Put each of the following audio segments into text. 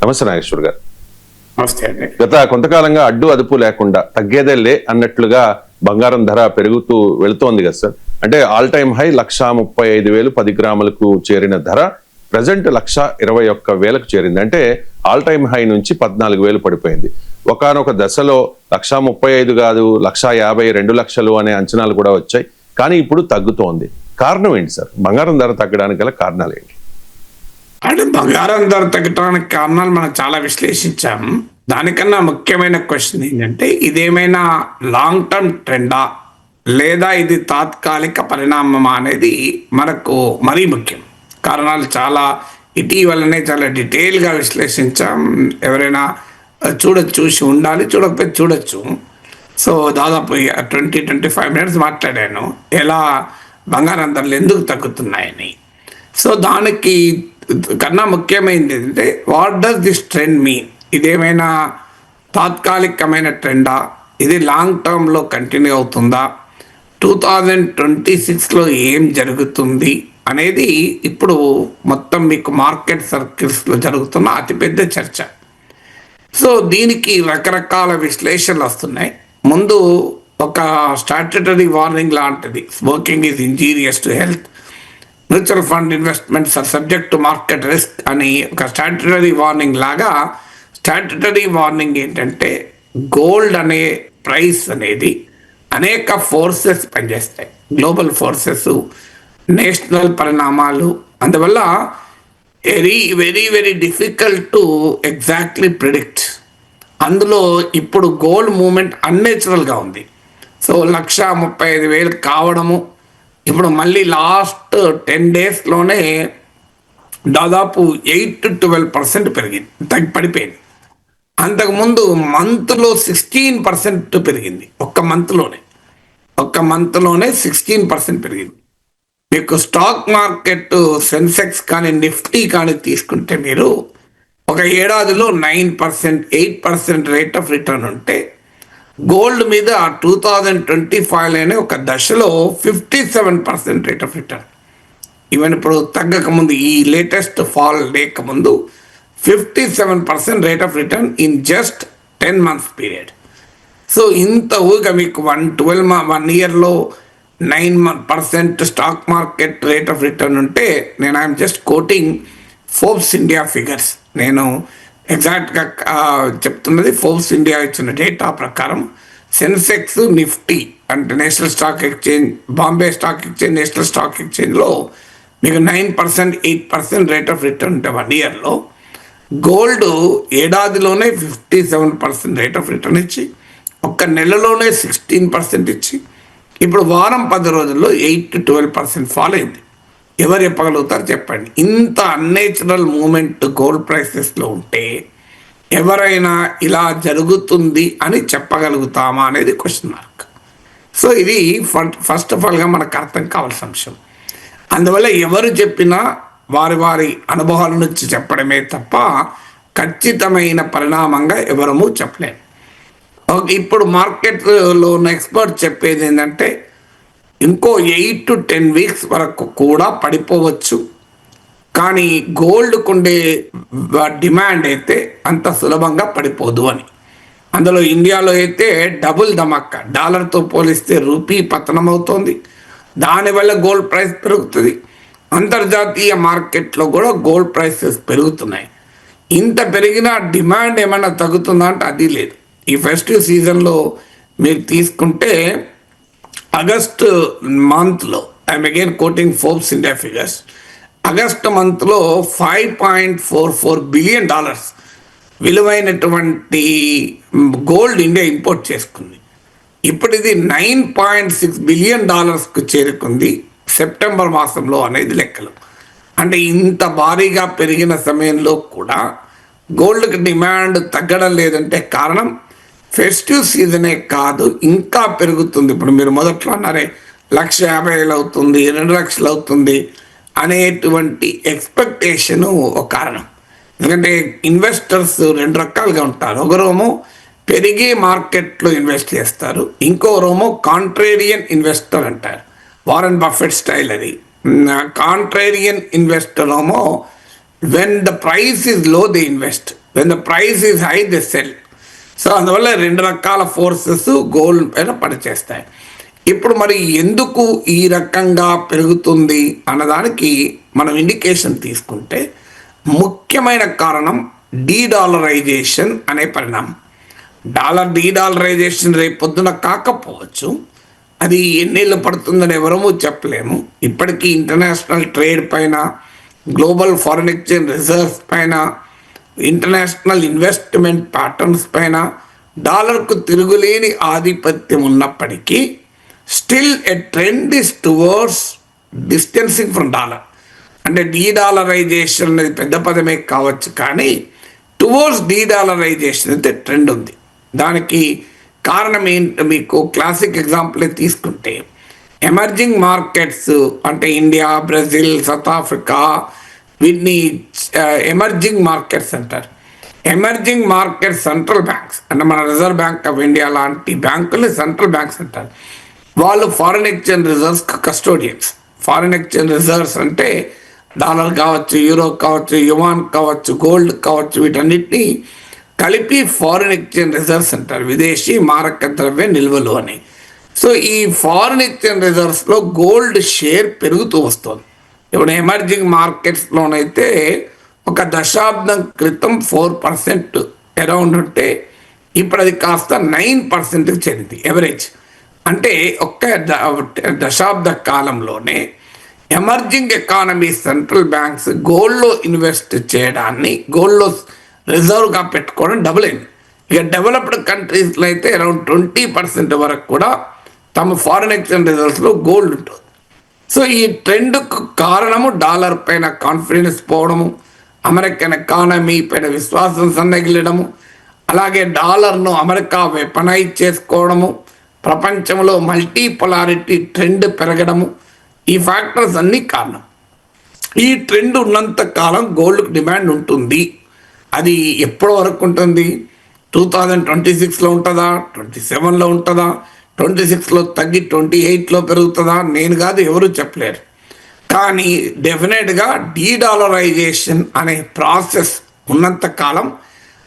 నమస్తే నాగేశ్వర్ గారు. నమస్తే అండి. గత కొంతకాలంగా అడ్డు అదుపు లేకుండా తగ్గేదేలే అన్నట్లుగా బంగారం ధర పెరుగుతూ వెళుతోంది కదా సార్. అంటే ఆల్ టైమ్ హై 1,35,000 10 గ్రాములకు చేరిన ధర ప్రజెంట్ 1,21,000కు చేరింది. అంటే ఆల్ టైమ్ హై నుంచి 14,000 పడిపోయింది. ఒకానొక దశలో 1,35,000 కాదు 1,50,000 2 లక్షలు అనే అంచనాలు కూడా వచ్చాయి. కానీ ఇప్పుడు తగ్గుతోంది. కారణం ఏంటి సార్? బంగారం ధర తగ్గడానికి గల కారణాలు ఏంటి? అంటే బంగారం ధర తగ్గడానికి కారణాలు మనం చాలా విశ్లేషించాము. దానికన్నా ముఖ్యమైన క్వశ్చన్ ఏంటంటే, ఇదేమైనా లాంగ్ టర్మ్ ట్రెండా లేదా ఇది తాత్కాలిక పరిణామమా అనేది మనకు మరీ ముఖ్యం. కారణాలు చాలా ఇటీవలనే చాలా డీటెయిల్గా విశ్లేషించాం. ఎవరైనా చూసి ఉండాలి, చూడకపోతే చూడొచ్చు. సో దాదాపు 20-25 మినిట్స్ మాట్లాడాను ఎలా బంగారం ధరలు ఎందుకు తగ్గుతున్నాయని. సో దానికి కన్నా ముఖ్యమైనది ఏంటంటే, what does this trend mean? ఇదేమైనా తాత్కాలికమైన ట్రెండా? ఇది లాంగ్ టర్మ్లో కంటిన్యూ అవుతుందా? 2026లో ఏం జరుగుతుంది అనేది ఇప్పుడు మొత్తం మీకు మార్కెట్ సర్కిల్స్లో జరుగుతున్న అతిపెద్ద చర్చ. సో దీనికి రకరకాల విశ్లేషణలు వస్తున్నాయి. ముందు ఒక స్టాట్యుటరీ వార్నింగ్ లాంటిది, smoking is injurious to health, mutual fund investments are subject to market risk అని ఒక స్టాట్యుటరీ వార్నింగ్ లాగా. స్టాట్యుటరీ వార్నింగ్ ఏంటంటే, గోల్డ్ అనే ప్రైస్ అనేది అనేక ఫోర్సెస్ పనిచేస్తాయి, గ్లోబల్ ఫోర్సెస్, నేషనల్ పరిణామాలు. అందువల్ల very very very difficult to exactly predict. అందులో ఇప్పుడు గోల్డ్ మూమెంట్ అన్నేచురల్గా ఉంది. సో 1,35,000 కావడము ఇప్పుడు మళ్ళీ లాస్ట్ 10 డేస్లోనే దాదాపు 8-12% పెరిగింది, పడిపోయింది. అంతకుముందు మంత్లో 16% పెరిగింది. ఒక్క మంత్లోనే 16% పెరిగింది. మీకు స్టాక్ మార్కెట్ సెన్సెక్స్ కానీ నిఫ్టీ కానీ తీసుకుంటే మీరు ఒక ఏడాదిలో 9%, 8% రేట్ ఆఫ్ రిటర్న్ ఉంటే, గోల్డ్ మీద 2025లోనే ఒక దశలో 57% రేట్ ఆఫ్ రిటర్న్. ఈవెన్ ఇప్పుడు తగ్గకముందు, ఈ లేటెస్ట్ ఫాల్ లేకముందు 57% rate of return in just 10 months period. So ఇంత ఊగా మీకు 1 ఇయర్లో 9% stock market rate of return ఉంటే, నేను I'm just quoting Forbes India figures. నేను ఎగ్జాక్ట్గా చెప్తున్నది ఫోర్బ్స్ ఇండియా ఇచ్చిన డేటా ప్రకారం సెన్సెక్స్, నిఫ్టీ అంటే National Stock Exchange, Bombay Stock Exchange, National Stock ఎక్స్చేంజ్లో మీకు 9%, 8% రేట్ ఆఫ్ రిటర్న్ ఉంటే 1 ఇయర్లో, గోల్డ్ ఏడాదిలోనే 57% రేట్ ఆఫ్ రిటర్న్ ఇచ్చి, ఒక్క నెలలోనే 16% ఇచ్చి, ఇప్పుడు వారం 10 రోజుల్లో 8-12% ఫాల్ అయింది. ఎవరు చెప్పగలుగుతారు చెప్పండి? ఇంత అన్నేచురల్ మూమెంట్ గోల్డ్ ప్రైసెస్లో ఉంటే ఎవరైనా ఇలా జరుగుతుంది అని చెప్పగలుగుతామా అనేది క్వశ్చన్ మార్క్. సో ఇది ఫస్ట్ ఆఫ్ ఆల్గా మనకు అర్థం కావాల్సిన అంశం. అందువల్ల ఎవరు చెప్పినా వారి అనుభవాల నుంచి చెప్పడమే తప్ప ఖచ్చితమైన పరిణామంగా ఎవరము చెప్పలేము. ఇప్పుడు మార్కెట్లో ఉన్న ఎక్స్పర్ట్ చెప్పేది ఏంటంటే, ఇంకో 8-10 weeks వరకు కూడా పడిపోవచ్చు. కానీ గోల్డ్కు ఉండే డిమాండ్ అయితే అంత సులభంగా పడిపోదు అని. అందులో ఇండియాలో అయితే డబుల్ ధమాకా, డాలర్తో పోలిస్తే రూపీ పతనం అవుతోంది, దానివల్ల గోల్డ్ ప్రైస్ పెరుగుతుంది. అంతర్జాతీయ మార్కెట్లో కూడా గోల్డ్ ప్రైసెస్ పెరుగుతున్నాయి. ఇంత పెరిగినా డిమాండ్ ఏమైనా తగ్గుతుందా అంటే అది లేదు. ఈ ఫెస్టివ్ సీజన్లో మీరు తీసుకుంటే ఆగస్ట్ మంత్లో, I'm again coating Forbes India figures, August మంత్లో $5.44 బిలియన్ విలువైనటువంటి గోల్డ్ ఇండియా ఇంపోర్ట్ చేసుకుంది. ఇప్పుడు ఇది $9.6 బిలియన్ చేరుకుంది సెప్టెంబర్ మాసంలో అనేది లెక్కలు. అంటే ఇంత భారీగా పెరిగిన సమయంలో కూడా గోల్డ్కి డిమాండ్ తగ్గడం లేదంటే కారణం ఫెస్టివ్ సీజనే కాదు, ఇంకా పెరుగుతుంది. ఇప్పుడు మీరు మొదట్లో అన్నారే 1,50,000 అవుతుంది, 2 లక్షలు అవుతుంది అనేటువంటి ఎక్స్పెక్టేషను ఒక కారణం. ఎందుకంటే ఇన్వెస్టర్స్ 2 రకాలుగా ఉంటారు. ఒకరేమో పెరిగే మార్కెట్లో ఇన్వెస్ట్ చేస్తారు, ఇంకోరేమో కాంట్రేరియన్ ఇన్వెస్టర్ అంటారు. వారెన్ బఫెట్ స్టైల్ అది. కాంట్రేరియన్ ఇన్వెస్టర్ ఏమో when the price is low they invest, when the price is high the cell. So అందువల్ల రెండు రకాల ఫోర్సెస్ గోల్డ్ పైన పనిచేస్తాయి. ఇప్పుడు మరి ఎందుకు ఈ రకంగా పెరుగుతుంది అన్నదానికి మనం ఇండికేషన్ తీసుకుంటే ముఖ్యమైన కారణం డీడాలరైజేషన్ అనే పరిణామం. డీడాలరైజేషన్ రేపు పొద్దున కాకపోవచ్చు, అది ఎన్నేళ్ళు పడుతుందని ఎవరమూ చెప్పలేము. ఇప్పటికీ ఇంటర్నేషనల్ ట్రేడ్ పైన, గ్లోబల్ ఫారిన్ ఎక్స్చేంజ్ రిజర్వ్స్ పైన, ఇంటర్నేషనల్ ఇన్వెస్ట్మెంట్ ప్యాటర్న్స్ పైన డాలర్కు తిరుగులేని ఆధిపత్యం ఉన్నప్పటికీ still a trend is towards distancing from dollar. అంటే డీడాలరైజేషన్ అనేది పెద్ద పదమే కావచ్చు, కానీ టువర్డ్స్ డీడాలరైజేషన్ అయితే ట్రెండ్ ఉంది. దానికి కారణం ఏంటి? మీకు క్లాసిక్ ఎగ్జాంపులే తీసుకుంటే ఎమర్జింగ్ మార్కెట్స్ అంటే ఇండియా, బ్రెజిల్, సౌత్ ఆఫ్రికా, వీటిని ఎమర్జింగ్ మార్కెట్స్ అంటారు. ఎమర్జింగ్ మార్కెట్ సెంట్రల్ బ్యాంక్స్ అంటే మన రిజర్వ్ బ్యాంక్ ఆఫ్ ఇండియా లాంటి బ్యాంకులు సెంట్రల్ బ్యాంక్స్ అంటారు. వాళ్ళు foreign exchange reserves custodians. Foreign exchange reserves అంటే డాలర్ కావచ్చు, యూరో కావచ్చు, యువాన్ కావచ్చు, గోల్డ్ కావచ్చు, వీటన్నిటిని కలిపి ఫారిన్ ఎక్స్చేంజ్ రిజర్వ్స్ అంటారు, విదేశీ మారక ద్రవ్య నిల్వలు అని. సో ఈ ఫారిన్ ఎక్స్చేంజ్ రిజర్వ్స్లో గోల్డ్ షేర్ పెరుగుతూ వస్తుంది. ఇప్పుడు ఎమర్జింగ్ మార్కెట్స్లోనైతే ఒక దశాబ్దం క్రితం 4% అరౌండ్ ఉంటే ఇప్పుడు అది కాస్త 9%కి చేరింది ఎవరేజ్. అంటే ఒక్క దశాబ్ద కాలంలోనే ఎమర్జింగ్ ఎకానమీ సెంట్రల్ బ్యాంక్స్ గోల్డ్లో ఇన్వెస్ట్ చేయడాన్ని, గోల్డ్లో రిజర్వ్గా పెట్టుకోవడం డబుల్ అయింది. ఇక డెవలప్డ్ కంట్రీస్లో అయితే అరౌండ్ 20% వరకు కూడా తమ ఫారిన్ ఎక్స్చేంజ్ రిజర్వ్స్లో గోల్డ్ ఉంటుంది. సో ఈ ట్రెండ్కు కారణము డాలర్ పైన కాన్ఫిడెన్స్ పోవడము, అమెరికన్ ఎకానమీ పైన విశ్వాసం సన్నగిల్లడము, అలాగే డాలర్ను అమెరికా వెపనైజ్ చేసుకోవడము, ప్రపంచంలో మల్టీపోలారిటీ ట్రెండ్ పెరగడము, ఈ ఫ్యాక్టర్స్ అన్నీ కారణం. ఈ ట్రెండ్ ఉన్నంత కాలం గోల్డ్కి డిమాండ్ ఉంటుంది. అది ఎప్పటి వరకు ఉంటుంది? 2026లో ఉంటుందా, 27లో ఉంటుందా, 26లో తగ్గి 28లో పెరుగుతుందా? నేను కాదు, ఎవరు చెప్పలేరు. కానీ డెఫినెట్గా డీడాలరైజేషన్ అనే ప్రాసెస్ ఉన్నంత కాలం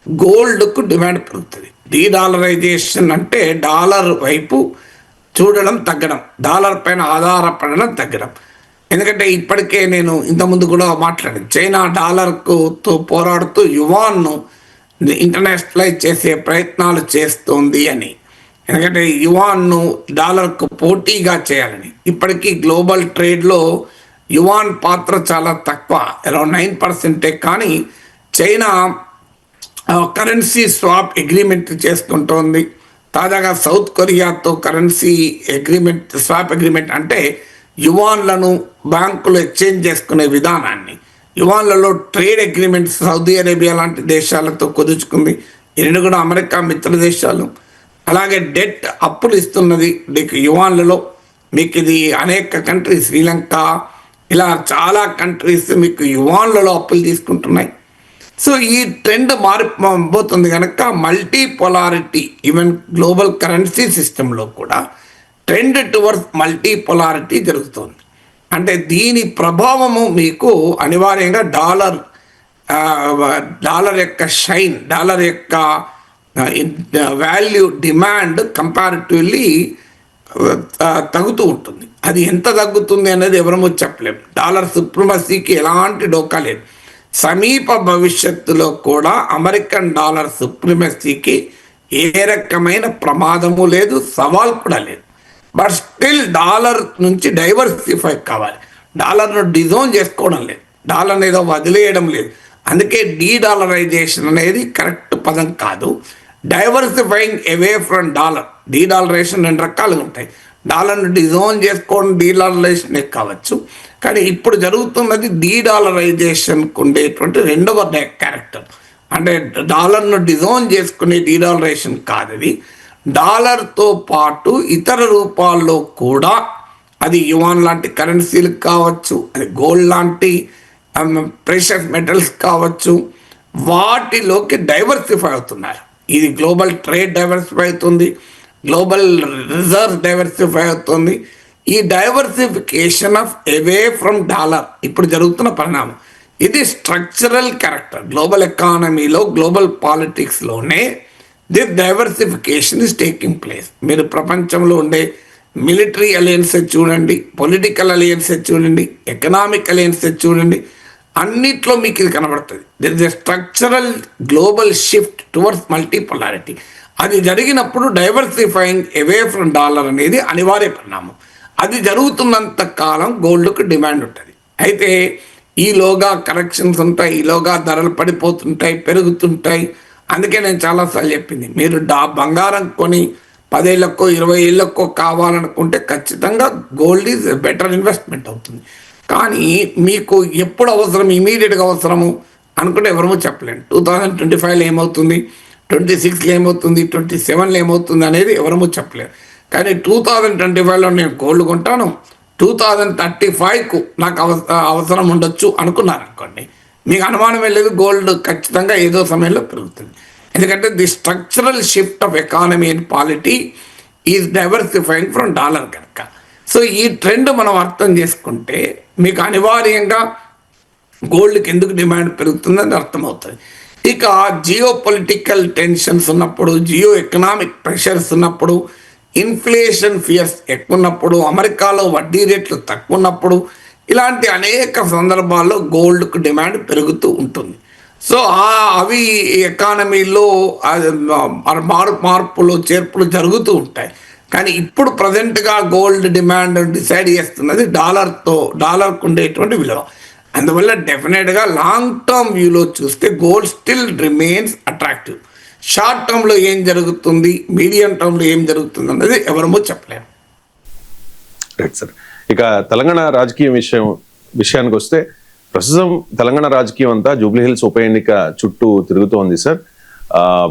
గోల్డ్కు డిమాండ్ పెరుగుతుంది. డీడాలరైజేషన్ అంటే డాలర్ వైపు చూడడం తగ్గడం, డాలర్ పైన ఆధారపడడం తగ్గడం. ఎందుకంటే ఇప్పటికే నేను ఇంతకుముందు కూడా మాట్లాడాను, చైనా డాలర్తో పోరాడుతూ యువాన్ను ఇంటర్నేషనలైజ్ చేసే ప్రయత్నాలు చేస్తోంది అని. ఎందుకంటే యువాన్ను డాలర్కు పోటీగా చేయాలని. ఇప్పటికీ గ్లోబల్ ట్రేడ్లో యువాన్ పాత్ర చాలా తక్కువ, అరౌండ్ 9%. కానీ చైనా కరెన్సీ స్వాప్ అగ్రిమెంట్ చేసుకుంటోంది. తాజాగా సౌత్ కొరియాతో కరెన్సీ అగ్రిమెంట్, స్వాప్ అగ్రిమెంట్ అంటే యువాన్లను బ్యాంకులు ఎక్స్చేంజ్ చేసుకునే విధానాన్ని, యువాన్లలో ట్రేడ్ అగ్రిమెంట్స్ సౌదీ అరేబియా లాంటి దేశాలతో కుదుర్చుకుంది. ఈ రెండు కూడా అమెరికా మిత్ర దేశాలు. అలాగే డెట్ అప్పులు ఇస్తున్నది మీకు యువాన్లలో. మీకు ఇది అనేక కంట్రీస్, శ్రీలంక ఇలా చాలా కంట్రీస్ మీకు యువాన్లలో అప్పులు తీసుకుంటున్నాయి. సో ఈ ట్రెండ్ మారిపోతుంది కనుక మల్టీపోలారిటీ, ఈవెన్ గ్లోబల్ కరెన్సీ సిస్టంలో కూడా ట్రెండ్ టువర్డ్స్ మల్టీపోలారిటీ జరుగుతుంది. అంటే దీని ప్రభావము మీకు అనివార్యంగా డాలర్ యొక్క షైన్, డాలర్ యొక్క వాల్యూ, డిమాండ్ కంపారిటివ్లీ తగ్గుతూ ఉంటుంది. అది ఎంత తగ్గుతుంది అనేది ఎవరమో చెప్పలేము. డాలర్ సుప్రమసీకి ఎలాంటి డోకా లేదు. సమీప భవిష్యత్తులో కూడా అమెరికన్ డాలర్ సుప్రమసీకి ఏ రకమైన ప్రమాదము లేదు, సవాల్ కూడా లేదు. బట్ స్టిల్ డాలర్ నుంచి డైవర్సిఫై కావాలి. డాలర్ను డిజోన్ చేసుకోవడం లేదు, డాలర్ ఏదో వదిలేయడం లేదు. అందుకే డీడాలరైజేషన్ అనేది కరెక్ట్ పదం కాదు. Diversifying away from dollar. De-dollarisation రెండు రకాలుగా ఉంటాయి. డాలర్ను డిజోన్ చేసుకోవడం డీడాలరైజేషన్ కావచ్చు, కానీ ఇప్పుడు జరుగుతున్నది డీడాలరైజేషన్కు ఉండేటువంటి రెండవ క్యారెక్టర్. అంటే డాలర్ను డిజోన్ చేసుకునే డీడాలరైజేషన్ కాదు. అది డాలర్తో పాటు ఇతర రూపాల్లో కూడా, అది యువాన్ లాంటి కరెన్సీలు కావచ్చు, అది గోల్డ్ లాంటి ప్రెషస్ మెటల్స్ కావచ్చు, వాటిలోకి డైవర్సిఫై అవుతున్నారు. ఇది గ్లోబల్ ట్రేడ్ డైవర్సిఫై అవుతుంది, గ్లోబల్ రిజర్వ్ డైవర్సిఫై అవుతుంది. ఈ diversification of away from dollar ఇప్పుడు జరుగుతున్న పరిణామం. ఇది స్ట్రక్చరల్ క్యారెక్టర్. గ్లోబల్ ఎకానమీలో, గ్లోబల్ పాలిటిక్స్లోనే this diversification is taking place. మీరు ప్రపంచంలో ఉండే మిలిటరీ అలయన్సెస్ చూడండి, పొలిటికల్ అలయన్సెస్ చూడండి, ఎకనామిక్ అలయన్సెస్ చూడండి, అన్నిట్లో మీకు ఇది కనబడుతుంది. There is a structural global shift towards multipolarity. అది జరిగినప్పుడు డైవర్సిఫైయింగ్ అవే ఫ్రమ్ డాలర్ అనేది అనివార్య పరిణామం. అది జరుగుతున్నంత కాలం గోల్డ్కు డిమాండ్ ఉంటుంది. అయితే ఈలోగా కరెక్షన్స్ ఉంటాయి, ఈలోగా ధరలు పడిపోతుంటాయి, పెరుగుతుంటాయి. అందుకే నేను చాలాసార్లు చెప్పింది, మీరు బంగారం కొని 10 ఏళ్ళకో 20 ఏళ్ళకో కావాలనుకుంటే ఖచ్చితంగా గోల్డ్ ఈజ్ బెటర్ ఇన్వెస్ట్మెంట్ అవుతుంది. కానీ మీకు ఎప్పుడు అవసరం, ఇమీడియట్గా అవసరము అనుకుంటే ఎవరూ చెప్పలేండి. 2025లో ఏమవుతుంది, 26లో ఏమవుతుంది, 27లో ఏమవుతుంది అనేది ఎవరూ చెప్పలేరు. కానీ 2025లో నేను గోల్డ్ కొంటాను, 2035కు నాకు అవసరం ఉండొచ్చు అనుకున్నారనుకోండి, మీకు అనుమానం లేదు, గోల్డ్ ఖచ్చితంగా ఏదో సమయంలో పెరుగుతుంది. ఎందుకంటే the structural shift of economy and polity is diversifying from dollar కనుక. సో ఈ ట్రెండ్ మనం అర్థం చేసుకుంటే మీకు అనివార్యంగా గోల్డ్కి ఎందుకు డిమాండ్ పెరుగుతుందని అర్థమవుతుంది. ఇక జియో పొలిటికల్ టెన్షన్స్ ఉన్నప్పుడు, జియో ఎకనామిక్ ప్రెషర్స్ ఉన్నప్పుడు, ఇన్ఫ్లేషన్ ఫియర్స్ ఎక్కువ ఉన్నప్పుడు, అమెరికాలో వడ్డీ రేట్లు తక్కువ ఉన్నప్పుడు, ఇలాంటి అనేక సందర్భాల్లో గోల్డ్కు డిమాండ్ పెరుగుతూ ఉంటుంది. సో అవి ఎకానమీలో మార్పులు చేర్పులు జరుగుతూ ఉంటాయి. కానీ ఇప్పుడు ప్రజెంట్గా గోల్డ్ డిమాండ్ డిసైడ్ చేస్తున్నది డాలర్కు ఉండేటువంటి విలువ. అందువల్ల డెఫినెట్గా లాంగ్ టర్మ్ వ్యూలో చూస్తే gold still remains attractive. Short టర్మ్లో ఏం జరుగుతుంది, మీడియం టర్మ్లో ఏం జరుగుతుంది అన్నది ఎవరమో చెప్పలేము. Right sir. ఇక తెలంగాణ రాజకీయ విషయానికి వస్తే ప్రస్తుతం తెలంగాణ రాజకీయం అంతా జూబ్లీహిల్స్ ఉప ఎన్నిక చుట్టూ తిరుగుతోంది సార్.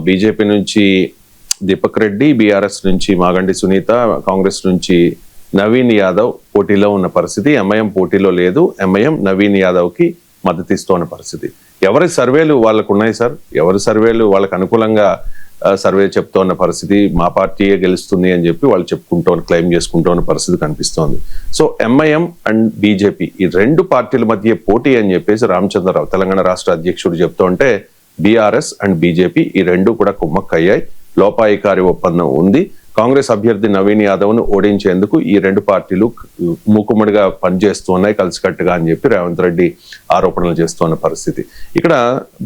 బీజేపీ నుంచి దీపక్ రెడ్డి, బీఆర్ఎస్ నుంచి మాగంటి సునీత, కాంగ్రెస్ నుంచి నవీన్ యాదవ్ పోటీలో ఉన్న పరిస్థితి. ఎంఐఎం పోటీలో లేదు. ఎంఐఎం నవీన్ యాదవ్కి మద్దతు ఇస్తున్న పరిస్థితి. ఎవరి సర్వేలు వాళ్ళకు ఉన్నాయి సార్, ఎవరి సర్వేలు వాళ్ళకు అనుకూలంగా సర్వే చెప్తోన్న పరిస్థితి, మా పార్టీయే గెలుస్తుంది అని చెప్పి వాళ్ళు క్లెయిమ్ చేసుకుంటూ పరిస్థితి కనిపిస్తోంది. సో ఎంఐఎం అండ్ బీజేపీ ఈ రెండు పార్టీల మధ్య పోటీ అని చెప్పేసి రామచంద్రరావు తెలంగాణ రాష్ట్ర అధ్యక్షుడు చెప్తూ ఉంటే, బీఆర్ఎస్ అండ్ బీజేపీ ఈ రెండు కూడా కుమ్మక్కయ్యాయి. లోపాయికారి ఒప్పందం ఉంది. కాంగ్రెస్ అభ్యర్థి నవీన్ యాదవ్ను ఓడించేందుకు ఈ రెండు పార్టీలు మూకుమ్మడిగా పనిచేస్తూ ఉన్నాయి కలిసికట్టుగా అని చెప్పి రేవంత్ రెడ్డి ఆరోపణలు చేస్తున్న పరిస్థితి. ఇక్కడ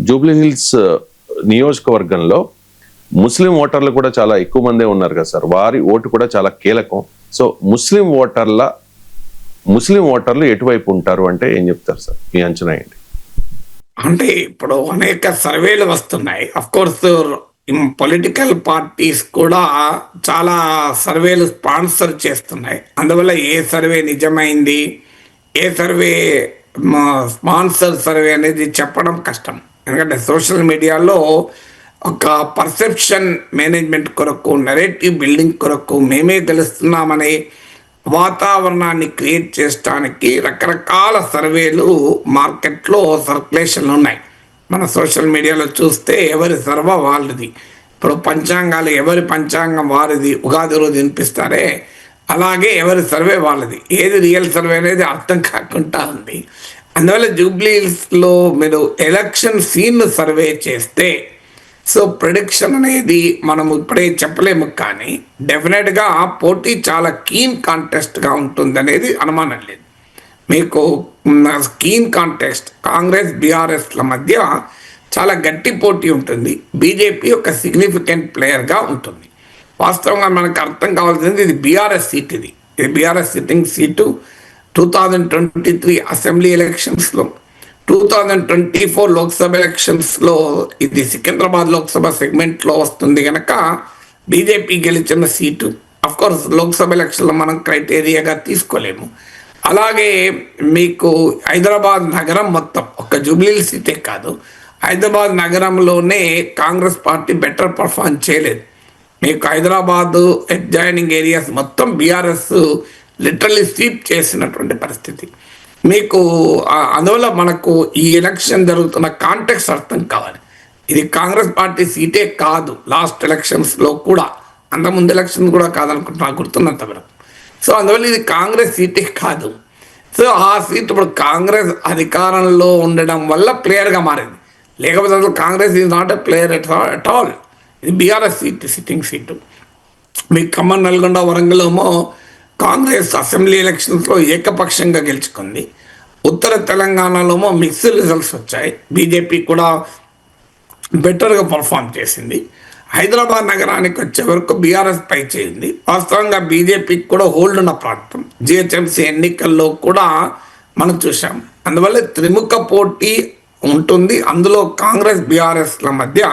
జూబ్లీహిల్స్ నియోజకవర్గంలో ముస్లిం ఓటర్లు కూడా చాలా ఎక్కువ మందే ఉన్నారు కదా సార్, వారి ఓటు కూడా చాలా కీలకం. సో ముస్లిం ఓటర్లు ఎటువైపు ఉంటారు అంటే ఏం చెప్తారు సార్, మీ అంచనా ఏంటి? అంటే ఇప్పుడు అనేక సర్వేలు వస్తున్నాయి. అఫ్ కోర్స్ పొలిటికల్ పార్టీస్ కూడా చాలా సర్వేలు స్పాన్సర్ చేస్తున్నాయి. అందువల్ల ఏ సర్వే నిజమైంది, ఏ సర్వే స్పాన్సర్ సర్వే అనేది చెప్పడం కష్టం. ఎందుకంటే సోషల్ మీడియాలో ఒక పర్సెప్షన్ మేనేజ్మెంట్ కొరకు, నెరేటివ్ బిల్డింగ్ కొరకు, మేమే గెలుస్తున్నామనే వాతావరణాన్ని క్రియేట్ చేయడానికి రకరకాల సర్వేలు మార్కెట్లో సర్క్యులేషన్లు ఉన్నాయి. మన సోషల్ మీడియాలో చూస్తే ఎవరి సర్వే వాళ్ళది. ఇప్పుడు పంచాంగాలు ఎవరి పంచాంగం వారిది ఉగాది రోజు వినిపిస్తారే, అలాగే ఎవరి సర్వే వాళ్ళది. ఏది రియల్ సర్వే అనేది అర్థం కాకుండా ఉంది. అందువల్ల జూబ్లీహిల్స్లో మీరు ఎలక్షన్ సీన్ సర్వే చేస్తే సో ప్రిడిక్షన్ అనేది మనం ఇప్పుడే చెప్పలేము. కానీ డెఫినెట్గా పోటీ చాలా కీన్ కాంటెస్ట్గా ఉంటుంది అనేది అనుమానం లేదు. మీకు కీన్ కాంటెస్ట్ కాంగ్రెస్ బీఆర్ఎస్ల మధ్య చాలా గట్టి పోటీ ఉంటుంది. బీజేపీ ఒక సిగ్నిఫికెంట్ ప్లేయర్గా ఉంటుంది. వాస్తవంగా మనకు అర్థం కావాల్సింది ఇది బీఆర్ఎస్ సీట్. ఇది బీఆర్ఎస్ సిట్టింగ్ సీటు. 2023 అసెంబ్లీ ఎలక్షన్స్లో, 2024 లోక్సభ ఎలక్షన్స్లో ఇది సికింద్రాబాద్ లోక్సభ సెగ్మెంట్లో వస్తుంది కనుక బీజేపీ గెలిచిన సీటు. అఫ్కోర్స్ లోక్సభ ఎలక్షన్లో మనం క్రైటీరియాగా తీసుకోలేము. అలాగే మీకు హైదరాబాద్ నగరం మొత్తం, ఒక్క జూబ్లీహిల్స్ సీటే కాదు, హైదరాబాద్ నగరంలోనే కాంగ్రెస్ పార్టీ బెటర్ పర్ఫార్మ్ చేయలేదు. మీకు హైదరాబాదు అడ్జాయినింగ్ ఏరియాస్ మొత్తం బీఆర్ఎస్ లిటరల్లీ స్వీప్ చేసినటువంటి పరిస్థితి. మీకు అందువల్ల మనకు ఈ ఎలక్షన్ జరుగుతున్న కాంటెక్స్ట్ అర్థం కావాలి. ఇది కాంగ్రెస్ పార్టీ సీటే కాదు. లాస్ట్ ఎలక్షన్స్లో కూడా, అంతకుముందు ఎలక్షన్ కూడా కాదనుకుంటున్నా గుర్తున్నంత వరకు. సో అందువల్ల ఇది కాంగ్రెస్ సీటే కాదు. సో ఆ సీట్ ఇప్పుడు కాంగ్రెస్ అధికారంలో ఉండడం వల్ల ప్లేయర్గా మారింది. లేకపోతే అసలు Congress is not a player at all. ఇది బీఆర్ఎస్ సీట్, సిట్టింగ్ సీటు. మీ ఖమ్మం, నల్గొండ, వరంగల్ ఏమో కాంగ్రెస్ అసెంబ్లీ ఎలక్షన్స్లో ఏకపక్షంగా గెలుచుకుంది. ఉత్తర తెలంగాణలో మిక్స్డ్ రిజల్ట్స్ వచ్చాయి. బీజేపీ కూడా బెటర్గా పర్ఫామ్ చేసింది. హైదరాబాద్ నగరానికి వచ్చే వరకు బీఆర్ఎస్ పై చేయింది. వాస్తవంగా బీజేపీకి కూడా హోల్డ్ ఉన్న ప్రాంతం. జిహెచ్ఎంసీ ఎన్నికల్లో కూడా మనం చూసాం. అందువల్ల త్రిముఖ పోటీ ఉంటుంది. అందులో కాంగ్రెస్ బీఆర్ఎస్ల మధ్య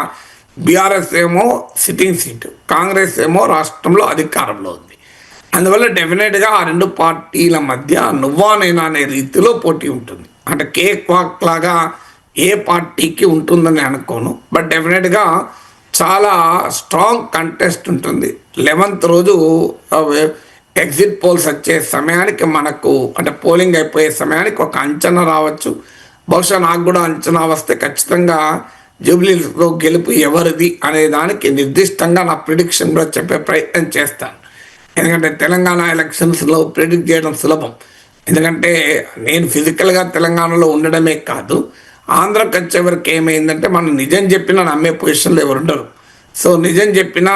బీఆర్ఎస్ ఏమో సిట్టింగ్ సీటు, కాంగ్రెస్ ఏమో రాష్ట్రంలో అధికారంలో ఉంది. అందువల్ల డెఫినెట్గా ఆ రెండు పార్టీల మధ్య నువ్వా నేనా అనే రీతిలో పోటీ ఉంటుంది. అంటే కేక్ వాక్ లాగా ఏ పార్టీకి ఉంటుందని అనుకోను. బట్ డెఫినెట్గా చాలా స్ట్రాంగ్ కంటెస్ట్ ఉంటుంది. 11th రోజు ఎగ్జిట్ పోల్స్ వచ్చే సమయానికి మనకు, అంటే పోలింగ్ అయిపోయే సమయానికి ఒక అంచనా రావచ్చు. బహుశా నాకు కూడా అంచనా వస్తే ఖచ్చితంగా జూబ్లీలో గెలుపు ఎవరిది అనే దానికి నిర్దిష్టంగా నా ప్రిడిక్షన్ కూడా చెప్పే ప్రయత్నం చేస్తాను. ఎందుకంటే తెలంగాణ ఎలక్షన్స్లో ప్రిడిక్ట్ చేయడం సులభం. ఎందుకంటే నేను ఫిజికల్గా తెలంగాణలో ఉండడమే కాదు, ఆంధ్రాకి వచ్చేవరకు ఏమైందంటే మనం నిజం చెప్పినా నమ్మే పొజిషన్లో ఎవరు ఉండరు. సో నిజం చెప్పినా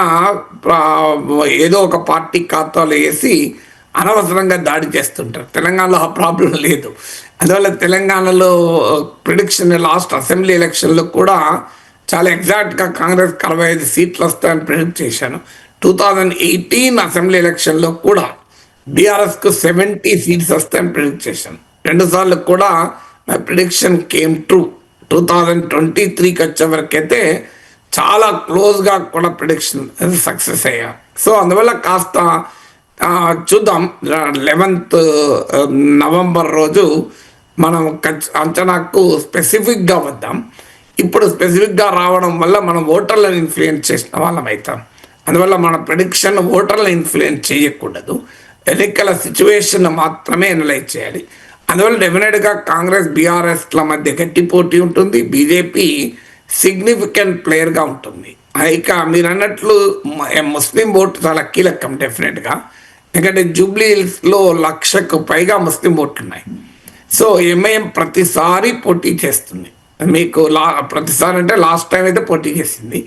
ఏదో ఒక పార్టీ ఖాతాలో వేసి అనవసరంగా దాడి చేస్తుంటారు. తెలంగాణలో ఆ ప్రాబ్లం లేదు. అందువల్ల తెలంగాణలో ప్రిడిక్షన్ లాస్ట్ అసెంబ్లీ ఎలక్షన్లో కూడా చాలా ఎగ్జాక్ట్గా కాంగ్రెస్ 65 సీట్లు వస్తాయని ప్రిడిక్ట్ చేశాను. 2018 అసెంబ్లీ ఎలక్షన్లో కూడా బీఆర్ఎస్కు 70 సీట్స్ వస్తాయని ప్రిడిక్ట్ చేశాను. 2 సార్లు కూడా మై ప్రిడిక్షన్ కేమ్ ట్రూ. 2023కి వచ్చే వరకైతే చాలా క్లోజ్గా కూడా ప్రిడిక్షన్ సక్సెస్ అయ్యా. సో అందువల్ల కాస్త చూద్దాం. 11th నవంబర్ రోజు మనం అంచనాకు స్పెసిఫిక్గా వద్దాం. ఇప్పుడు స్పెసిఫిక్గా రావడం వల్ల మనం ఓటర్లను ఇన్ఫ్లుయెన్స్ చేసిన వాళ్ళం అవుతాం. అందువల్ల మన ప్రిడిక్షన్ ఓటర్లను ఇన్ఫ్లుయెన్స్ చేయకూడదు. ఎన్నికల సిచ్యువేషన్ మాత్రమే అనలైజ్ చేయాలి. అందువల్ల డెఫినెట్గా కాంగ్రెస్ బీఆర్ఎస్ల మధ్య గట్టి పోటీ ఉంటుంది. బీజేపీ సిగ్నిఫికెంట్ ప్లేయర్గా ఉంటుంది. ఇక మీరు అన్నట్లు ముస్లిం ఓటు చాలా కీలకం డెఫినెట్గా. ఎందుకంటే జూబ్లీహిల్స్లో 1,00,000కు పైగా ముస్లిం ఓట్లు ఉన్నాయి. సో ఎంఐఎం ప్రతిసారి పోటీ చేస్తుంది. మీకు ప్రతిసారి అంటే లాస్ట్ టైం అయితే పోటీ చేసింది,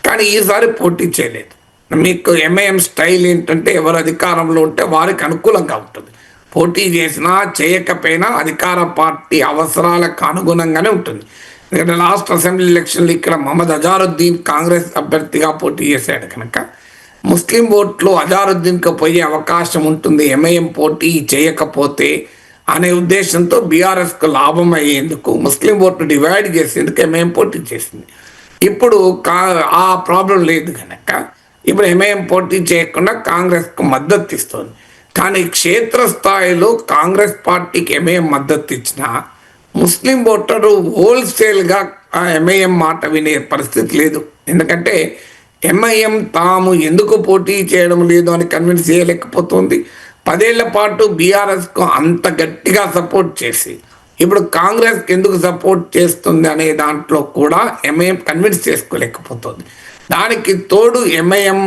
కానీ ఈసారి పోటీ చేయలేదు. మీకు ఎంఐఎం స్టైల్ ఏంటంటే ఎవరు అధికారంలో ఉంటే వారికి అనుకూలంగా ఉంటుంది. పోటీ చేసినా చేయకపోయినా అధికార పార్టీ అవసరాలకు అనుగుణంగానే ఉంటుంది. ఎందుకంటే లాస్ట్ అసెంబ్లీ ఎలక్షన్లు ఇక్కడ మహమ్మద్ అజారుద్దీన్ కాంగ్రెస్ అభ్యర్థిగా పోటీ చేశాడు కనుక ముస్లిం ఓట్లు అజారుద్దీన్కి పోయే అవకాశం ఉంటుంది ఎంఐఎం పోటీ చేయకపోతే అనే ఉద్దేశంతో బీఆర్ఎస్కు లాభం అయ్యేందుకు, ముస్లిం ఓట్లు డివైడ్ చేసేందుకు ఎంఐఎం పోటీ చేసింది. ఇప్పుడు ఆ ప్రాబ్లం లేదు కనుక ఇప్పుడు ఎంఐఎం పోటీ చేయకుండా కాంగ్రెస్కు మద్దతు ఇస్తుంది. కానీ క్షేత్రస్థాయిలో కాంగ్రెస్ పార్టీకి ఎంఐఎం మద్దతు ఇచ్చిన ముస్లిం ఓటరు హోల్సేల్గా ఎంఐఎం మాట వినే పరిస్థితి లేదు. ఎందుకంటే ఎంఐఎం తాము ఎందుకు పోటీ చేయడం లేదు అని కన్విన్స్ చేయలేకపోతుంది. 10 ఏళ్ల పాటు బీఆర్ఎస్కు అంత గట్టిగా సపోర్ట్ చేసి ఇప్పుడు కాంగ్రెస్కి ఎందుకు సపోర్ట్ చేస్తుంది అనే దాంట్లో కూడా ఎంఐఎం కన్విన్స్ చేసుకోలేకపోతుంది. దానికి తోడు ఎంఐఎం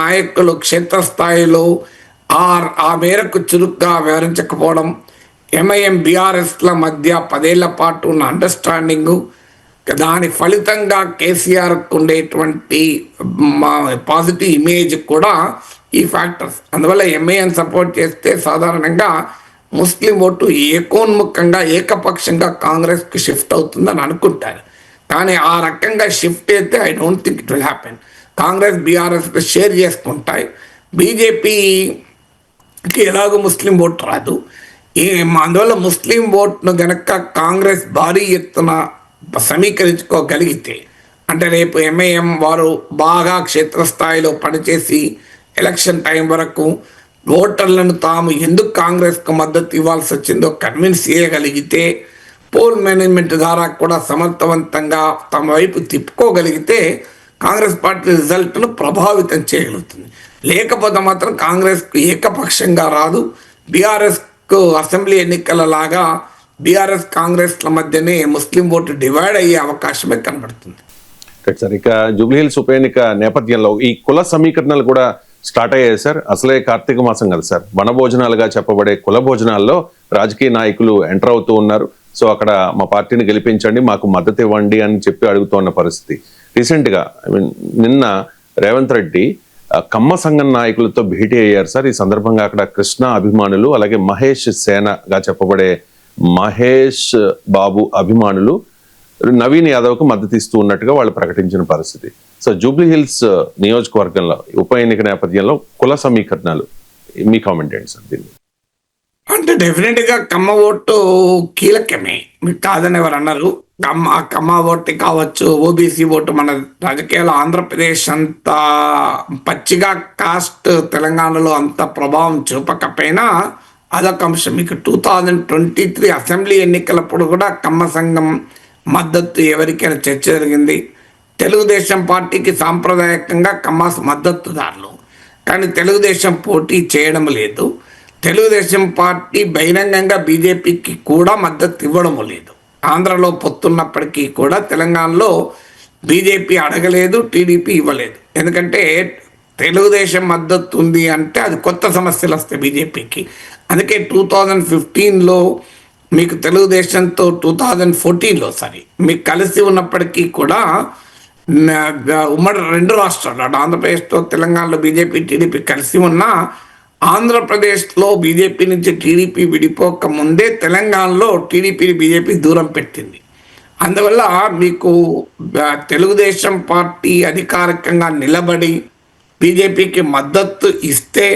నాయకులు క్షేత్రస్థాయిలో ఆ మేరకు చురుగ్గా వ్యవహరించకపోవడం, ఎంఐఎం బీఆర్ఎస్ల మధ్య 10 ఏళ్ల పాటు ఉన్న అండర్స్టాండింగు, దాని ఫలితంగా కేసీఆర్కు ఉండేటువంటి పాజిటివ్ ఇమేజ్ కూడా ఈ ఫ్యాక్టర్స్. అందువల్ల ఎంఐఎం సపోర్ట్ చేస్తే సాధారణంగా ముస్లిం ఓటు ఏకోన్ముఖంగా ఏకపక్షంగా కాంగ్రెస్కి షిఫ్ట్ అవుతుందని అనుకుంటారు. కానీ ఆ రకంగా షిఫ్ట్ అయితే I don't think it will happen. Congress BRS share చేసుకుంటాయి. బీజేపీకి ఎలాగో ముస్లిం ఓటు రాదు. అందువల్ల ముస్లిం ఓట్ను గనక కాంగ్రెస్ భారీ ఎత్తున సమీకరించుకోగలిగితే, అంటే రేపు ఎంఐఎం వారు బాగా క్షేత్రస్థాయిలో పనిచేసి ఎలక్షన్ టైం వరకు ఓటర్లను తాము ఎందుకు కాంగ్రెస్కు మద్దతు ఇవ్వాల్సి వచ్చిందో కన్విన్స్ చేయగలిగితే, పోల్ మేనేజ్మెంట్ ద్వారా కూడా సమర్థవంతంగా తమ వైపు తిప్పుకోగలిగితే కాంగ్రెస్ పార్టీ రిజల్ట్ను ప్రభావితం చేయగలుగుతుంది. లేకపోతే మాత్రం కాంగ్రెస్కు ఏకపక్షంగా రాదు. బీఆర్ఎస్కు అసెంబ్లీ ఎన్నికల లాగా బీఆర్ఎస్ కాంగ్రెస్ల మధ్యనే ముస్లిం ఓటు డివైడ్ అయ్యే అవకాశమే కనబడుతుంది. సార్, ఇక జూబ్లీహిల్స్ ఉప ఎన్నిక నేపథ్యంలో ఈ కుల సమీకరణలు కూడా స్టార్ట్ అయ్యాయి సార్. అసలే కార్తీక మాసం కదా సార్, వనభోజనాలుగా చెప్పబడే కుల భోజనాల్లో రాజకీయ నాయకులు ఎంటర్ అవుతూ ఉన్నారు. సో అక్కడ మా పార్టీని గెలిపించండి, మాకు మద్దతు ఇవ్వండి అని చెప్పి అడుగుతున్న పరిస్థితి. రీసెంట్ గా నిన్న రేవంత్ రెడ్డి కమ్మ సంఘం నాయకులతో భేటీ అయ్యారు సార్. ఈ సందర్భంగా అక్కడ కృష్ణ అభిమానులు, అలాగే మహేష్ సేనగా చెప్పబడే మహేష్ బాబు అభిమానులు నవీన్ యాదవ్ కు మద్దతు ఇస్తూ ఉన్నట్టుగా వాళ్ళు ప్రకటించిన పరిస్థితి. సో జూబ్లీ హిల్స్ నియోజకవర్గంలో ఉప ఎన్నిక నేపథ్యంలో కుల సమీకరణాలు, మీ కామెంట్ ఏంటి సార్ దీన్ని? అంటే డెఫినెట్ గా కమ్మ ఓటు కీలకమే, మీకు కాదని ఎవరు అన్నారు. కమ్మ ఓటు కావచ్చు, ఓబీసీ ఓటు మన రాజకీయాలు ఆంధ్రప్రదేశ్ అంత పచ్చిగా కాస్ట్ తెలంగాణలో అంత ప్రభావం చూపకపోయినా అదొక అంశం. మీకు 2023 అసెంబ్లీ ఎన్నికలప్పుడు కూడా కమ్మ సంఘం మద్దతు ఎవరికైనా చర్చ జరిగింది. తెలుగుదేశం పార్టీకి సాంప్రదాయకంగా కమ్మాస్ మద్దతుదారులు, కానీ తెలుగుదేశం పోటీ చేయడం లేదు. తెలుగుదేశం పార్టీ బహిరంగంగా బీజేపీకి కూడా మద్దతు ఇవ్వడం లేదు. ఆంధ్రలో పొత్తున్నప్పటికీ కూడా తెలంగాణలో బీజేపీ అడగలేదు, టీడీపీ ఇవ్వలేదు. ఎందుకంటే తెలుగుదేశం మద్దతు ఉంది అంటే అది కొత్త సమస్యలు వస్తాయి బీజేపీకి. అందుకే 2015లో మీకు తెలుగుదేశంతో 2014లో మీకు కలిసి ఉన్నప్పటికీ కూడా ఉమ్మడి 2 రాష్ట్రాలు అటు ఆంధ్రప్రదేశ్తో తెలంగాణలో బీజేపీ టీడీపీ కలిసి ఉన్నా ఆంధ్రప్రదేశ్లో బీజేపీ నుంచి టీడీపీ విడిపోక ముందే తెలంగాణలో టీడీపీ బీజేపీ దూరం పెట్టింది. అందువల్ల మీకు తెలుగుదేశం పార్టీ అధికారికంగా నిలబడి బీజేపీకి మద్దతు ఇస్తే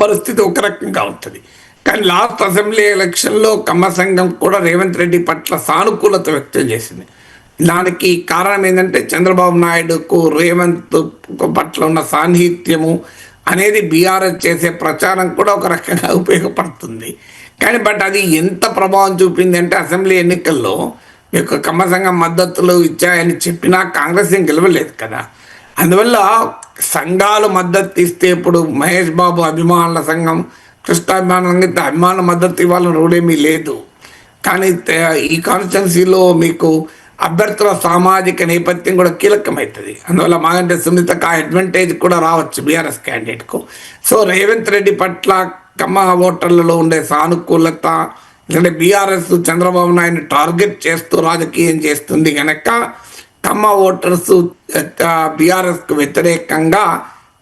పరిస్థితి ఒక రకంగా ఉంటుంది. కానీ లాస్ట్ అసెంబ్లీ ఎలక్షన్లో కమ్మ సంఘం కూడా రేవంత్ రెడ్డి పట్ల సానుకూలత వ్యక్తం చేసింది. దానికి కారణం ఏంటంటే చంద్రబాబు నాయుడుకు రేవంత్ పట్ల ఉన్న సాన్నిహిత్యము అనేది బీఆర్ఎస్ చేసే ప్రచారం కూడా ఒక రకంగా ఉపయోగపడుతుంది. కానీ అది ఎంత ప్రభావం చూపింది అంటే అసెంబ్లీ ఎన్నికల్లో మీకు కమ్మ సంఘం మద్దతులు ఇచ్చాయని చెప్పినా కాంగ్రెస్ ఏం గెలవలేదు కదా. అందువల్ల సంఘాలు మద్దతు ఇస్తే ఇప్పుడు మహేష్ బాబు అభిమానుల సంఘం, కృష్ణాభిమానుల అభిమానుల మద్దతు ఇవ్వాలని రూలేమీ లేదు. కానీ ఈ కాన్స్టిట్యున్సీలో మీకు అభ్యర్థుల సామాజిక నేపథ్యం కూడా కీలకమవుతుంది. అందువల్ల మాగంటే సునీతకు ఆ అడ్వాంటేజ్ కూడా రావచ్చు బీఆర్ఎస్ క్యాండిడేట్కు. సో రేవంత్ రెడ్డి పట్ల కమ్మ ఓటర్లలో ఉండే సానుకూలత, ఎందుకంటే బీఆర్ఎస్ చంద్రబాబు నాయుడు టార్గెట్ చేస్తూ రాజకీయం చేస్తుంది కనుక కమ్మ ఓటర్స్ బీఆర్ఎస్కు వ్యతిరేకంగా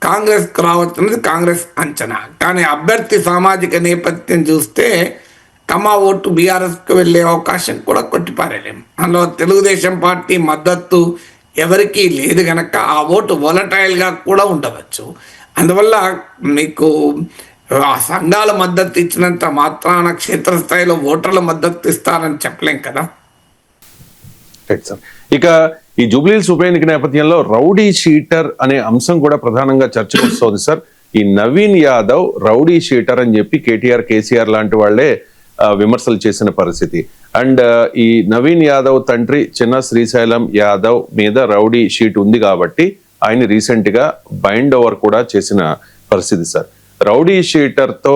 కాంగ్రెస్కు రావచ్చున్నది కాంగ్రెస్ అంచనా. కానీ అభ్యర్థి సామాజిక నేపథ్యం చూస్తే కమ్మ ఓటు బీఆర్ఎస్కు వెళ్ళే అవకాశం కూడా కొట్టిపారేలేము. అందులో తెలుగుదేశం పార్టీ మద్దతు ఎవరికీ లేదు కనుక ఆ ఓటు వొలటైల్గా కూడా ఉండవచ్చు. అందువల్ల మీకు ఆ సంఘాల మద్దతు ఇచ్చినంత మాత్రాన క్షేత్రస్థాయిలో ఓటర్ల మద్దతు ఇస్తారని చెప్పలేం కదా. ఇక ఈ జూబ్లీహిల్స్ ఉప ఎన్నిక నేపథ్యంలో రౌడీ షీటర్ అనే అంశం కూడా ప్రధానంగా చర్చకు వస్తుంది సార్. ఈ నవీన్ యాదవ్ రౌడీ షీటర్ అని చెప్పి కేటీఆర్, కేసీఆర్ లాంటి వాళ్లే విమర్శలు చేసిన పరిస్థితి. అండ్ ఈ నవీన్ యాదవ్ తండ్రి చిన్న శ్రీశైలం యాదవ్ మీద రౌడీ షీట్ ఉంది కాబట్టి ఆయన రీసెంట్ గా బైండ్ ఓవర్ కూడా చేసిన పరిస్థితి సార్. రౌడీ షీటర్ తో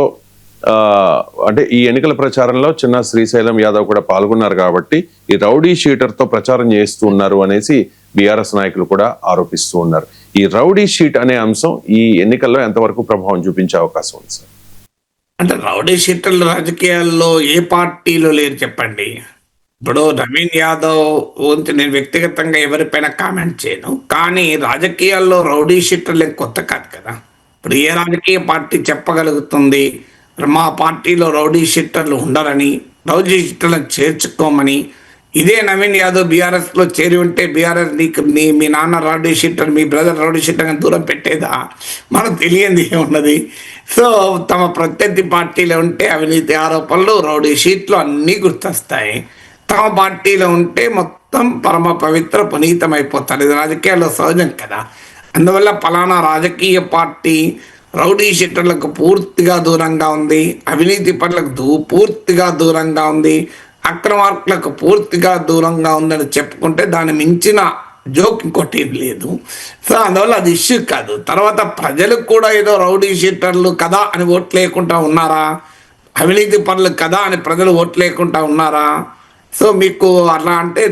అంటే ఈ ఎన్నికల ప్రచారంలో చిన్న శ్రీశైలం యాదవ్ కూడా పాల్గొన్నారు కాబట్టి ఈ రౌడీ షీటర్ తో ప్రచారం చేస్తూ ఉన్నారు అనేసి బీఆర్ఎస్ నాయకులు కూడా ఆరోపిస్తూ ఉన్నారు. ఈ రౌడీ షీట్ అనే అంశం ఈ ఎన్నికల్లో ఎంతవరకు ప్రభావం చూపించే అవకాశం ఉంది సార్? అంటే రౌడీ షీటర్లు రాజకీయాల్లో ఏ పార్టీలో లేరు చెప్పండి. ఇప్పుడు నవీన్ యాదవ్ గురించి నేను వ్యక్తిగతంగా ఎవరిపైన కామెంట్ చేయను, కానీ రాజకీయాల్లో రౌడీ షీటర్లు కొత్త కాదు కదా. ఇప్పుడు ఏ రాజకీయ పార్టీ చెప్పగలుగుతుంది మా పార్టీలో రౌడీ షీటర్లు ఉండరని, రౌడీ షీటర్లను చేర్చుకోమని? ఇదే నవీన్ యాదవ్ బీఆర్ఎస్లో చేరి ఉంటే బీఆర్ఎస్ మీ నాన్న రౌడీ షీటర్, మీ బ్రదర్ రౌడీ షీటర్ అని దూరం పెట్టేదా? మనకు తెలియంది ఏమున్నది. సో తమ ప్రత్యర్థి పార్టీలో ఉంటే అవినీతి ఆరోపణలు, రౌడీ షీట్లు అన్నీ గుర్తొస్తాయి. తమ పార్టీలో ఉంటే మొత్తం పరమ పవిత్ర పునీతమైపోతారు. ఇది రాజకీయాల్లో సహజం కదా. అందువల్ల పలానా రాజకీయ పార్టీ రౌడీ షీటర్లకు పూర్తిగా దూరంగా ఉంది, అవినీతి పనులకు పూర్తిగా దూరంగా ఉంది, అక్రమార్కులకు పూర్తిగా దూరంగా ఉందని చెప్పుకుంటే దాన్ని మించిన జోక్ ఇంకోటి ఏం లేదు. సో అందువల్ల అది ఇష్యూ కాదు. తర్వాత ప్రజలకు కూడా ఏదో రౌడీ షీటర్లు కదా అని ఓట్లు లేకుండా ఉన్నారా? అవినీతి పనులు కదా అని ప్రజలు ఓట్లు లేకుండా ఉన్నారా? సో మీకు అలా అంటే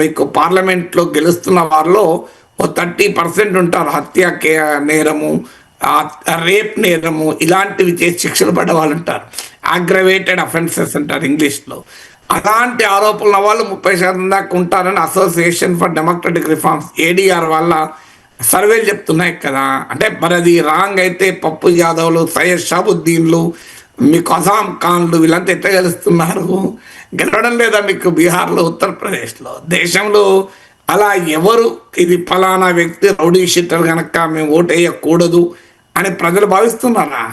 మీకు పార్లమెంట్లో గెలుస్తున్న వారిలో ఓ 30% ఉంటారు హత్య నేరము, రేప్ నేరము ఇలాంటివి చేసి శిక్షలు పడ్డ వాళ్ళు ఉంటారు. అగ్రవేటెడ్ అఫెన్సెస్ అంటారు ఇంగ్లీష్లో. అలాంటి ఆరోపణల వాళ్ళు 30% దాకా ఉంటారని association for democratic reforms ADR వాళ్ళ సర్వేలు చెప్తున్నాయి కదా. అంటే మరి అది రాంగ్ అయితే పప్పు యాదవ్లు, సయ్యద్ షాబుద్దీన్లు, మీకు అజాం ఖాన్లు వీళ్ళంతా ఎట్లా గెలుస్తున్నారు? గెలవడం లేదా మీకు బీహార్లో, ఉత్తరప్రదేశ్లో? దేశంలో అలా ఎవరు ఇది ఫలానా వ్యక్తి రౌడీ షీటర్ కనుక మేము ఓటు వేయకూడదు అని ప్రజలు భావిస్తున్నారా?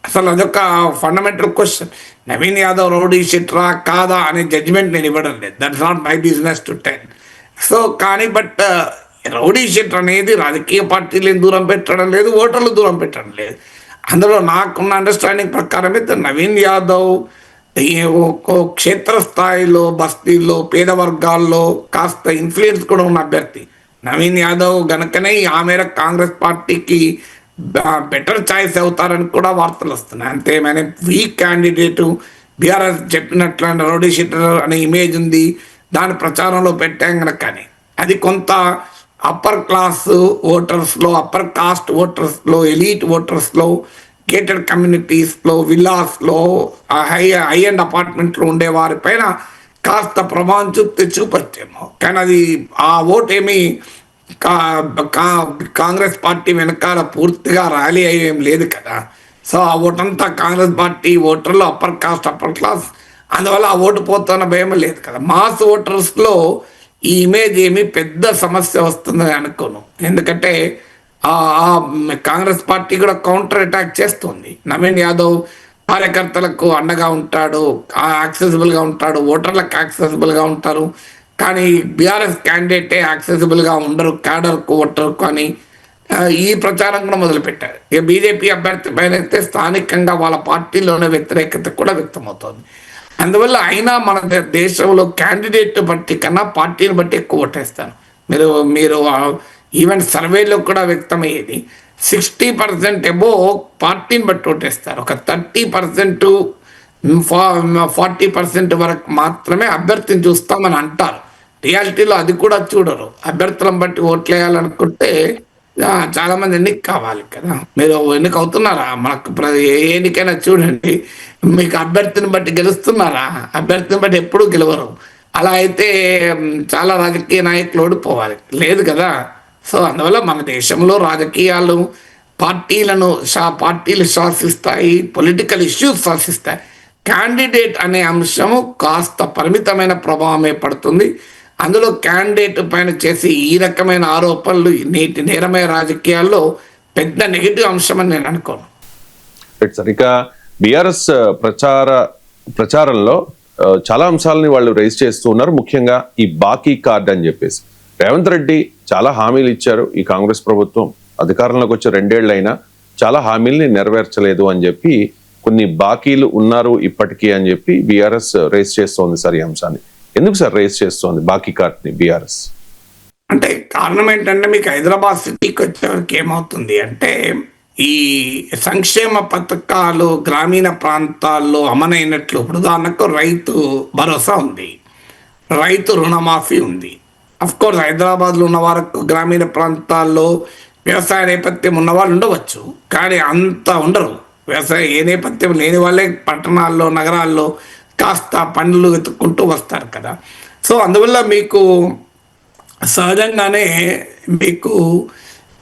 అసలు అదొక fundamental question. Naveen Yadav rowdy షీటరా కాదా అనే జడ్జిమెంట్ నేను ఇవ్వడం లేదు. That's not my business to tell. So కానీ బట్ రౌడీ షీటర్ అనేది రాజకీయ పార్టీలను దూరం పెట్టడం లేదు, ఓటర్లు దూరం పెట్టడం లేదు. అందులో నాకున్న అండర్స్టాండింగ్ ప్రకారం అయితే నవీన్ యాదవ్ క్షేత్రస్థాయిలో బస్తీల్లో పేద వర్గాల్లో కాస్త ఇన్ఫ్లుయెన్స్ కూడా ఉన్న అభ్యర్థి. నవీన్ యాదవ్ గనుకనే ఆ మేరకు కాంగ్రెస్ పార్టీకి బెటర్ చాయిస్ అవుతారని కూడా వార్తలు వస్తున్నాయి. అంతే మన వీక్ క్యాండిడేటు బీఆర్ఎస్ చెప్పినట్లు రౌడీ షీటర్ అనే ఇమేజ్ ఉంది, దాని ప్రచారంలో పెట్టాం కనుక. కానీ అది కొంత అప్పర్ క్లాస్ ఓటర్స్లో, అప్పర్ కాస్ట్ ఓటర్స్లో, ఎలీట్ ఓటర్స్లో, గేటెడ్ కమ్యూనిటీస్లో, విల్లాస్లో, హై అండ్ అపార్ట్మెంట్లో ఉండే వారిపైన కాస్త ప్రభావం చూపచ్చేమో. కానీ అది ఆ ఓటేమి కాంగ్రెస్ పార్టీ వెనకాల పూర్తిగా ర్యాలీ అయ్యేం లేదు కదా. సో ఆ ఓటంతా కాంగ్రెస్ పార్టీ ఓటర్లు అప్పర్ కాస్ట్, అప్పర్ క్లాస్, అందువల్ల ఆ ఓటు పోతున్న భయం లేదు కదా. మాస్ ఓటర్స్లో ఈ ఇమేజ్ ఏమి పెద్ద సమస్య వస్తుందని అనుకోను. ఎందుకంటే కాంగ్రెస్ పార్టీ కూడా కౌంటర్ అటాక్ చేస్తుంది. నవీన్ యాదవ్ కార్యకర్తలకు అండగా ఉంటాడు, యాక్సెసిబుల్గా ఉంటాడు, ఓటర్లకు యాక్సెసిబుల్గా ఉంటారు. కానీ బీఆర్ఎస్ క్యాండిడేటే యాక్సెసిబుల్గా ఉండరు క్యాడర్కు, ఓటర్కు అని ఈ ప్రచారం కూడా మొదలుపెట్టారు. ఇక బీజేపీ అభ్యర్థి పైన అయితే స్థానికంగా వాళ్ళ పార్టీలోనే వ్యతిరేకత కూడా వ్యక్తమవుతుంది. అందువల్ల అయినా మన దేశంలో క్యాండిడేట్ బట్టి కన్నా పార్టీని బట్టి ఎక్కువ ఓటేస్తారు. మీరు ఈవెన్ సర్వేలో కూడా వ్యక్తమయ్యేది 60% ఎబో పార్టీని బట్టి ఓటేస్తారు. ఒక 30% 40% వరకు మాత్రమే అభ్యర్థిని చూస్తామని అంటారు. రియాలిటీలో అది కూడా చూడరు. అభ్యర్థులను బట్టి ఓట్లు వేయాలనుకుంటే చాలా మంది ఎన్నిక కావాలి కదా. మీరు ఎన్నిక అవుతున్నారా? మనకు ఏ ఎన్నికైనా చూడండి, మీకు అభ్యర్థిని బట్టి గెలుస్తున్నారా? అభ్యర్థిని బట్టి ఎప్పుడూ గెలవరు. అలా అయితే చాలా రాజకీయ నాయకులు ఓడిపోవాలి, లేదు కదా. సో అందువల్ల మన దేశంలో రాజకీయాలు పార్టీలు శాసిస్తాయి, పొలిటికల్ ఇష్యూస్ శాసిస్తాయి. క్యాండిడేట్ అనే అంశము కాస్త పరిమితమైన ప్రభావమే పడుతుంది. అందులో క్యాండిడేట్ పైన చేసి ఈ రకమైన ఆరోపణలు నేటి నేరమయ రాజకీయాల్లో పెద్ద నెగిటివ్ అంశం అని నేను అనుకోను. సార్, ఇక బీఆర్ఎస్ ప్రచారంలో చాలా అంశాలని వాళ్ళు రైజ్ చేస్తూ ఉన్నారు. ముఖ్యంగా ఈ బాకీ కార్డ్ అని చెప్పేసి రేవంత్ రెడ్డి చాలా హామీలు ఇచ్చారు. ఈ కాంగ్రెస్ ప్రభుత్వం అధికారంలోకి వచ్చి 2 ఏళ్ళు అయినా చాలా హామీల్ని నెరవేర్చలేదు అని చెప్పి, కొన్ని బాకీలు ఉన్నారు ఇప్పటికీ అని చెప్పి బీఆర్ఎస్ రైజ్ చేస్తోంది. సార్, ఈ అంశాన్ని ఎందుకు సార్ రైజ్ చేస్తోంది బాకీ కార్డ్ని బీఆర్ఎస్? అంటే కారణం ఏంటంటే, మీకు హైదరాబాద్ సిటీకి వచ్చేవరకు ఏమవుతుంది అంటే, ఈ సంక్షేమ పథకాలు గ్రామీణ ప్రాంతాల్లో అమలైనట్లు, ఇప్పుడు ఉదాహరణకు రైతు భరోసా ఉంది, రైతు రుణమాఫీ ఉంది. అఫ్కోర్స్ హైదరాబాద్లో ఉన్న వరకు గ్రామీణ ప్రాంతాల్లో వ్యవసాయ నేపథ్యం ఉన్న వాళ్ళు ఉండవచ్చు, కానీ అంత ఉండరు. వ్యవసాయ ఏ నేపథ్యం లేని వాళ్ళే పట్టణాల్లో, నగరాల్లో కాస్త పనులు వెతుక్కుంటూ వస్తారు కదా. సో అందువల్ల మీకు సహజంగానే మీకు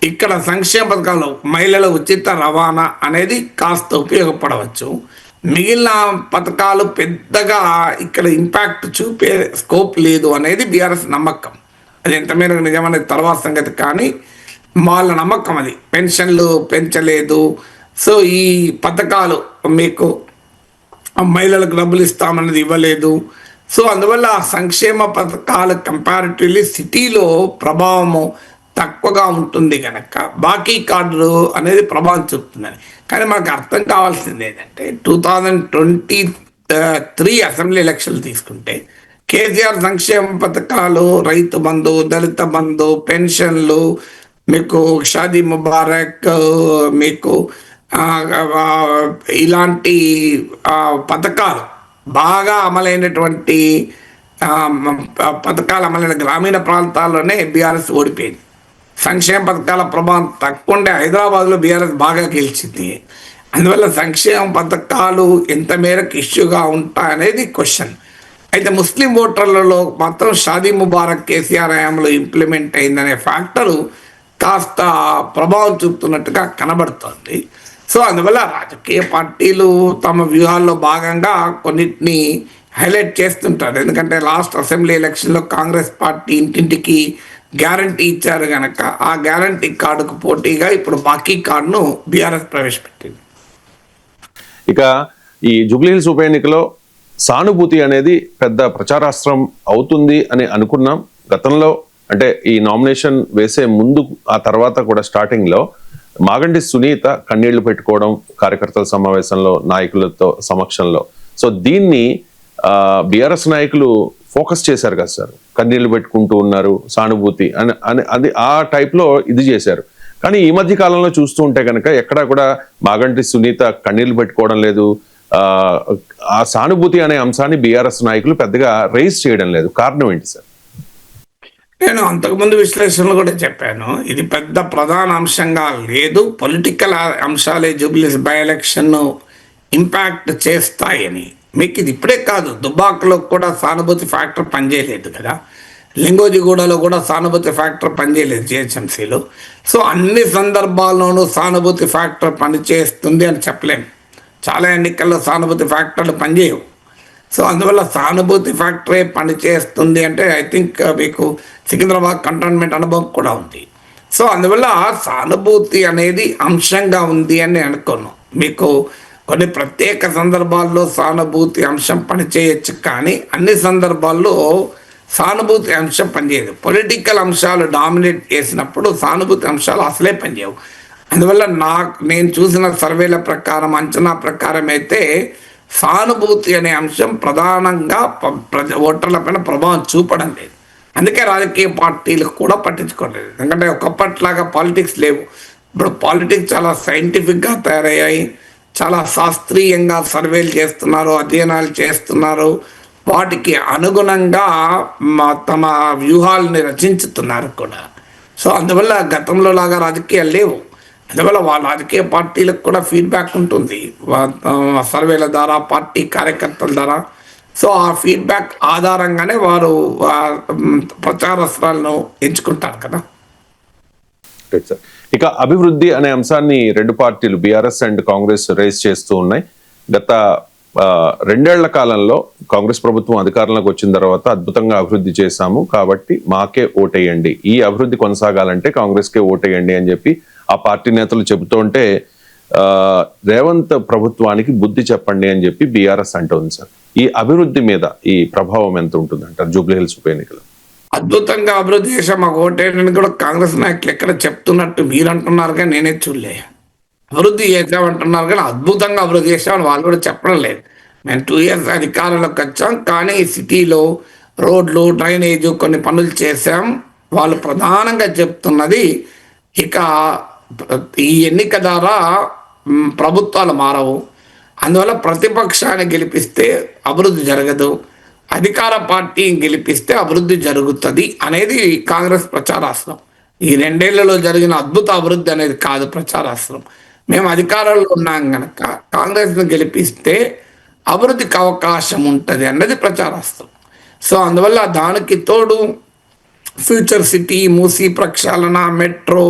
ఇక్కడ సంక్షేమ పథకాలు, మహిళల ఉచిత రవాణా అనేది కాస్త ఉపయోగపడవచ్చు. మిగిలిన పథకాలు పెద్దగా ఇక్కడ ఇంపాక్ట్ చూపే స్కోప్ లేదు అనేది బీఆర్ఎస్ నమ్మకం. అది ఎంత మేరకు నిజమనేది తర్వాత సంగతి, కానీ వాళ్ళ నమ్మకం అది. పెన్షన్లు పెంచలేదు, సో ఈ పథకాలు మీకు మహిళలకు డబ్బులు ఇస్తామన్నది ఇవ్వలేదు. సో అందువల్ల సంక్షేమ పథకాలు కంపారిటివ్లీ సిటీలో ప్రభావము తక్కువగా ఉంటుంది కనుక బాకీ కార్డులు అనేది ప్రభావం చూపుతుందని. కానీ మనకు అర్థం కావాల్సింది ఏంటంటే, 2023 అసెంబ్లీ ఎలక్షన్లు తీసుకుంటే కేసీఆర్ సంక్షేమ పథకాలు, రైతు బంధు, దళిత బంధు, పెన్షన్లు, మీకు షాదీ ముబారక్, మీకు ఇలాంటి పథకాలు బాగా అమలైనటువంటి పథకాలు అమలైన గ్రామీణ ప్రాంతాల్లోనే బీఆర్ఎస్ ఓడిపోయింది. సంక్షేమ పథకాల ప్రభావం తక్కువ ఉండే హైదరాబాద్లో బీఆర్ఎస్ బాగా గెలిచింది. అందువల్ల సంక్షేమ పథకాలు ఎంత మేరకు ఇష్యూగా ఉంటాయనేది క్వశ్చన్. అయితే ముస్లిం ఓటర్లలో మాత్రం షాదీ ముబారక్ కేసీఆర్ హయాంలో ఇంప్లిమెంట్ అయిందనే ఫ్యాక్టరు కాస్త ప్రభావం చూపుతున్నట్టుగా కనబడుతోంది. సో అందువల్ల రాజకీయ పార్టీలు తమ వ్యూహాల్లో భాగంగా కొన్నిటిని హైలైట్ చేస్తుంటారు. ఎందుకంటే లాస్ట్ అసెంబ్లీ ఎలక్షన్లో కాంగ్రెస్ పార్టీ ఇంటింటికి గ్యారంటీ ఇచ్చారు కనుక ఆ గ్యారంటీ కార్డుకు పోటీగా ఇప్పుడు బాకీ కార్డును బీఆర్ఎస్ ప్రవేశపెట్టింది. ఇక ఈ జూబ్లీహిల్స్ ఉప ఎన్నికలో సానుభూతి అనేది పెద్ద ప్రచారాస్త్రం అవుతుంది అని అనుకున్నాం. గతంలో అంటే ఈ నామినేషన్ వేసే ముందు ఆ తర్వాత కూడా స్టార్టింగ్ లో మాగంటి సునీత కన్నీళ్లు పెట్టుకోవడం కార్యకర్తల సమావేశంలో నాయకులతో సమక్షంలో, సో దీన్ని బీఆర్ఎస్ నాయకులు ఫోకస్ చేశారు కదా సార్, కన్నీళ్లు పెట్టుకుంటూ ఉన్నారు సానుభూతి అని అది ఆ టైప్ లో ఇది చేశారు. కానీ ఈ మధ్య కాలంలో చూస్తూ ఉంటే కనుక ఎక్కడా కూడా మాగంటి సునీత కన్నీళ్లు పెట్టుకోవడం లేదు. ఆ సానుభూతి అనే అంశాన్ని బీఆర్ఎస్ నాయకులు పెద్దగా రైజ్ చేయడం లేదు. కారణం ఏంటి సార్? నేను అంతకుముందు విశ్లేషణలు కూడా చెప్పాను, ఇది పెద్ద ప్రధాన అంశంగా లేదు. పొలిటికల్ అంశాలే జూబ్లీస్ బై ఎలక్షన్ ఇంపాక్ట్ చేస్తాయని. మీకు ఇది ఇప్పుడే కాదు, దుబ్బాకలో కూడా సానుభూతి ఫ్యాక్టర్ పనిచేయలేదు కదా, లింగోజిగూడలో కూడా సానుభూతి ఫ్యాక్టర్ పనిచేయలేదు జిహెచ్ఎంసీలో. సో అన్ని సందర్భాల్లోనూ సానుభూతి ఫ్యాక్టర్ పనిచేస్తుంది అని చెప్పలేము. చాలా ఎన్నికల్లో సానుభూతి ఫ్యాక్టర్లు పనిచేయవు. సో అందువల్ల సానుభూతి ఫ్యాక్టరీ పనిచేస్తుంది అంటే ఐ థింక్ మీకు సికింద్రాబాద్ కంటోన్మెంట్ అనుభవం కూడా ఉంది. సో అందువల్ల సానుభూతి అనేది అంశంగా ఉంది అని నేను అనుకోను. మీకు కొన్ని ప్రత్యేక సందర్భాల్లో సానుభూతి అంశం పనిచేయచ్చు, కానీ అన్ని సందర్భాల్లో సానుభూతి అంశం పనిచేయదు. పొలిటికల్ అంశాలు డామినేట్ చేసినప్పుడు సానుభూతి అంశాలు అసలే పనిచేయవు. అందువల్ల నేను చూసిన సర్వేల ప్రకారం, అంచనా ప్రకారం అయితే సానుభూతి అనే అంశం ప్రధానంగా ఓటర్ల పైన ప్రభావం చూపడం లేదు. అందుకే రాజకీయ పార్టీలకు కూడా పట్టించుకోలేదు. ఎందుకంటే ఒకప్పట్లాగా పాలిటిక్స్ లేవు. ఇప్పుడు పాలిటిక్స్ చాలా సైంటిఫిక్గా తయారయ్యాయి, చాలా శాస్త్రీయంగా సర్వేలు చేస్తున్నారు, అధ్యయనాలు చేస్తున్నారు, వాటికి అనుగుణంగా తమ వ్యూహాలని రచించుతున్నారు కూడా. సో అందువల్ల గతంలో లాగా రాజకీయాలు లేవు. అందువల్ల వాళ్ళ రాజకీయ పార్టీలకు కూడా ఫీడ్బ్యాక్ ఉంటుంది సర్వేల ద్వారా, పార్టీ కార్యకర్తల ద్వారా. సో ఆ ఫీడ్బ్యాక్ ఆధారంగానే వారు ప్రచారాస్త్రాలను ఎంచుకుంటారు కదా. ఇక అభివృద్ధి అనే అంశాన్ని రెండు పార్టీలు బీఆర్ఎస్ అండ్ కాంగ్రెస్ రేస్ చేస్తూ ఉన్నాయి. గత 2 ఏళ్ల కాలంలో కాంగ్రెస్ ప్రభుత్వం అధికారంలోకి వచ్చిన తర్వాత అద్భుతంగా అభివృద్ధి చేశాము కాబట్టి మాకే ఓటేయండి, ఈ అభివృద్ధి కొనసాగాలంటే కాంగ్రెస్కే ఓటేయండి అని చెప్పి ఆ పార్టీ నేతలు చెబుతూ ఉంటే రేవంత్ ప్రభుత్వానికి బుద్ధి చెప్పండి అని చెప్పి బీఆర్ఎస్ అంటుంది సార్. ఈ అభివృద్ధి మీద ఈ ప్రభావం ఎంత ఉంటుంది అంటారు జూబ్లీహిల్స్ ఉప ఎన్నికలు? అద్భుతంగా అభివృద్ధి చేసాం మాకు ఓటేయని కూడా కాంగ్రెస్ నాయకులు ఎక్కడ చెప్తున్నట్టు మీరు అంటున్నారు, కానీ నేనే చూడలే. అభివృద్ధి చేసామంటున్నారు కానీ అద్భుతంగా అభివృద్ధి చేసామని వాళ్ళు కూడా చెప్పడం లేదు. మేము 2 years అధికారంలోకి వచ్చాం, కానీ సిటీలో రోడ్లు, డ్రైనేజ్ కొన్ని పనులు చేసాం. వాళ్ళు ప్రధానంగా చెప్తున్నది ఇక ఈ ఎన్నిక ద్వారా ప్రభుత్వాలు మారవు, అందువల్ల ప్రతిపక్షాన్ని గెలిపిస్తే అభివృద్ధి జరగదు, అధికార పార్టీని గెలిపిస్తే అభివృద్ధి జరుగుతుంది అనేది కాంగ్రెస్ ప్రచారాస్త్రం. ఈ 2 ఏళ్లలో జరిగిన అద్భుత అభివృద్ధి అనేది కాదు ప్రచారాస్త్రం. మేము అధికారంలో ఉన్నాం కనుక కాంగ్రెస్ను గెలిపిస్తే అభివృద్ధికి అవకాశం ఉంటుంది అన్నది ప్రచారాస్త్రం. సో అందువల్ల దానికి తోడు ఫ్యూచర్ సిటీ, మూసీ ప్రక్షాళన, మెట్రో,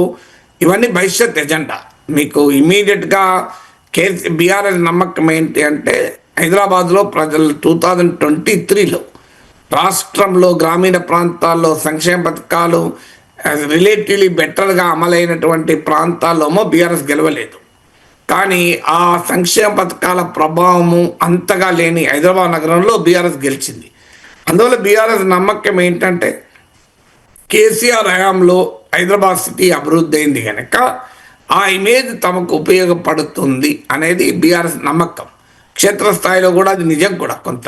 ఇవన్నీ భవిష్యత్ ఎజెండా. మీకు ఇమీడియట్గా బీఆర్ఎస్ నమ్మకం ఏంటి అంటే హైదరాబాద్లో ప్రజలు 2023లో రాష్ట్రంలో గ్రామీణ ప్రాంతాల్లో సంక్షేమ పథకాలు రిలేటివ్లీ బెటర్గా అమలైనటువంటి ప్రాంతాల్లోమో బీఆర్ఎస్ గెలవలేదు, కానీ ఆ సంక్షేమ పథకాల ప్రభావము అంతగా లేని హైదరాబాద్ నగరంలో బీఆర్ఎస్ గెలిచింది. అందువల్ల బీఆర్ఎస్ నమ్మకం ఏంటంటే కేసీఆర్ హయాంలో హైదరాబాద్ సిటీ అభివృద్ధి అయింది కనుక ఆ ఇమేజ్ తమకు ఉపయోగపడుతుంది అనేది బీఆర్ఎస్ నమ్మకం. క్షేత్రస్థాయిలో కూడా అది నిజం కూడా. కొంత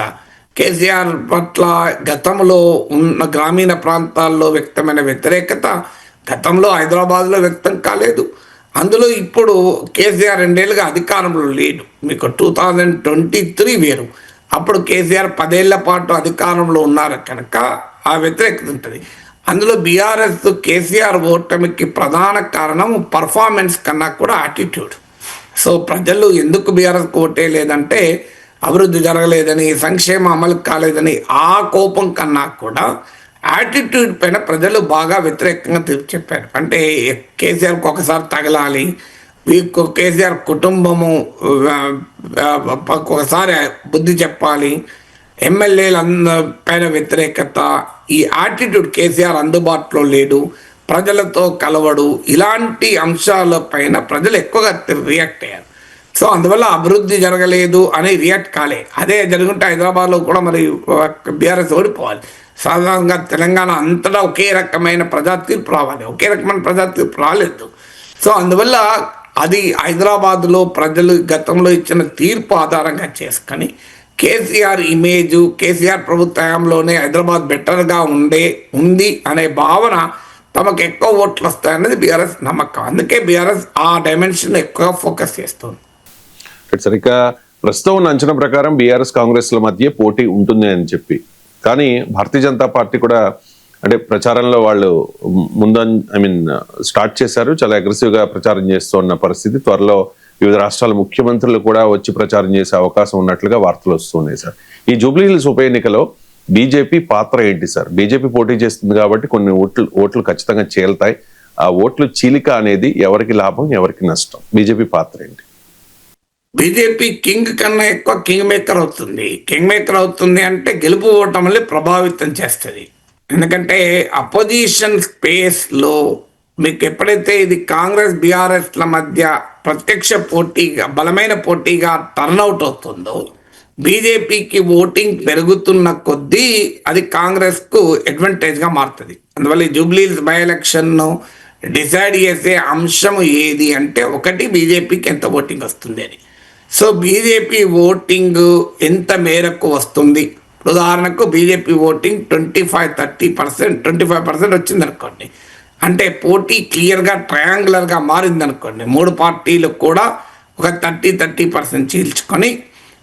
కేసీఆర్ పట్ల గతంలో ఉన్న గ్రామీణ ప్రాంతాల్లో వ్యక్తమైన వ్యతిరేకత గతంలో హైదరాబాద్లో వ్యక్తం కాలేదు. అందులో ఇప్పుడు కేసీఆర్ 2 ఏళ్ళుగా అధికారంలో లేడు. మీకు 2023 వేరు, అప్పుడు కేసీఆర్ 10 ఏళ్ల పాటు అధికారంలో ఉన్నారు కనుక ఆ వ్యతిరేకత ఉంటుంది. అందులో బీఆర్ఎస్ కేసీఆర్ ఓటమికి ప్రధాన కారణం పర్ఫార్మెన్స్ కన్నా కూడా యాటిట్యూడ్. సో ప్రజలు ఎందుకు బీఆర్ఎస్కి ఓటేయలేదంటే అభివృద్ధి జరగలేదని, సంక్షేమ అమలు కాలేదని ఆ కోపం కన్నా కూడా యాటిట్యూడ్ పైన ప్రజలు బాగా వ్యతిరేకంగా తీర్పు చెప్పారు. అంటే కేసీఆర్కి ఒకసారి తగలాలి, కేసీఆర్ కుటుంబము ఒకసారి బుద్ధి చెప్పాలి, ఎమ్మెల్యేల పైన వ్యతిరేకత, ఈ యాటిట్యూడ్, కేసీఆర్ అందుబాటులో లేడు, ప్రజలతో కలవడు, ఇలాంటి అంశాల పైన ప్రజలు ఎక్కువగా రియాక్ట్ అయ్యారు. సో అందువల్ల అభివృద్ధి జరగలేదు అని రియాక్ట్ కాలే. అదే జరుగుంటే హైదరాబాద్లో కూడా మరి బీఆర్ఎస్ ఓడిపోవాలి. సాధారణంగా తెలంగాణ అంతటా ఒకే రకమైన ప్రజా తీర్పు రావాలి, ఒకే రకమైన ప్రజా తీర్పు రాలేదు. సో అందువల్ల అది హైదరాబాద్లో ప్రజలు గతంలో ఇచ్చిన తీర్పు ఆధారంగా చేసుకొని కేసీఆర్ ఇమేజు, కేసీఆర్ ప్రభుత్వంలోనే హైదరాబాద్ బెటర్గా ఉంది అనే భావన తమకు ఎక్కువ ఓట్లు వస్తాయన్నది బీఆర్ఎస్ నమ్మకం. అందుకే బీఆర్ఎస్ ఆ డైమెన్షన్ ఎక్కువగా ఫోకస్ చేస్తుంది. సరిగ్గా ప్రస్తుతం ఉన్న అంచనా ప్రకారం బీఆర్ఎస్ కాంగ్రెస్ల మధ్య పోటీ ఉంటుంది అని చెప్పి, కానీ భారతీయ జనతా పార్టీ కూడా అంటే ప్రచారంలో వాళ్ళు స్టార్ట్ చేశారు, చాలా అగ్రెసివ్గా ప్రచారం చేస్తున్న పరిస్థితి. త్వరలో వివిధ రాష్ట్రాల ముఖ్యమంత్రులు కూడా వచ్చి ప్రచారం చేసే అవకాశం ఉన్నట్లుగా వార్తలు వస్తున్నాయి సార్. ఈ జూబ్లీ హిల్స్ ఉప ఎన్నికలో బీజేపీ పాత్ర ఏంటి సార్? బీజేపీ పోటీ చేస్తుంది కాబట్టి కొన్ని ఓట్లు ఖచ్చితంగా చేలుతాయి. ఆ ఓట్లు చీలిక అనేది ఎవరికి లాభం, ఎవరికి నష్టం? బీజేపీ పాత్ర ఏంటి? బీజేపీ కింగ్ కన్నా ఎక్కువ కింగ్ మేకర్ అవుతుంది. కింగ్ మేకర్ అవుతుంది అంటే గెలుపు ఓటమిని ప్రభావితం చేస్తుంది. ఎందుకంటే అపోజిషన్ స్పేస్లో మీకు ఎప్పుడైతే ఇది కాంగ్రెస్ బీఆర్ఎస్ల మధ్య ప్రత్యక్ష పోటీగా, బలమైన పోటీగా టర్న్అవుట్ అవుతుందో, బీజేపీకి ఓటింగ్ పెరుగుతున్న కొద్దీ అది కాంగ్రెస్కు అడ్వాంటేజ్గా మారుతుంది. అందువల్ల ఈ జూబ్లీ బై ఎలక్షన్ను డిసైడ్ చేసే అంశం ఏది అంటే, ఒకటి బీజేపీకి ఎంత ఓటింగ్ వస్తుంది అని. సో బీజేపీ ఓటింగ్ ఎంత మేరకు వస్తుంది, ఉదాహరణకు బీజేపీ ఓటింగ్ 25% వచ్చింది అనుకోండి, అంటే పోటీ క్లియర్గా ట్రయాంగులర్గా మారింది అనుకోండి, మూడు పార్టీలు కూడా ఒక 30% చీల్చుకొని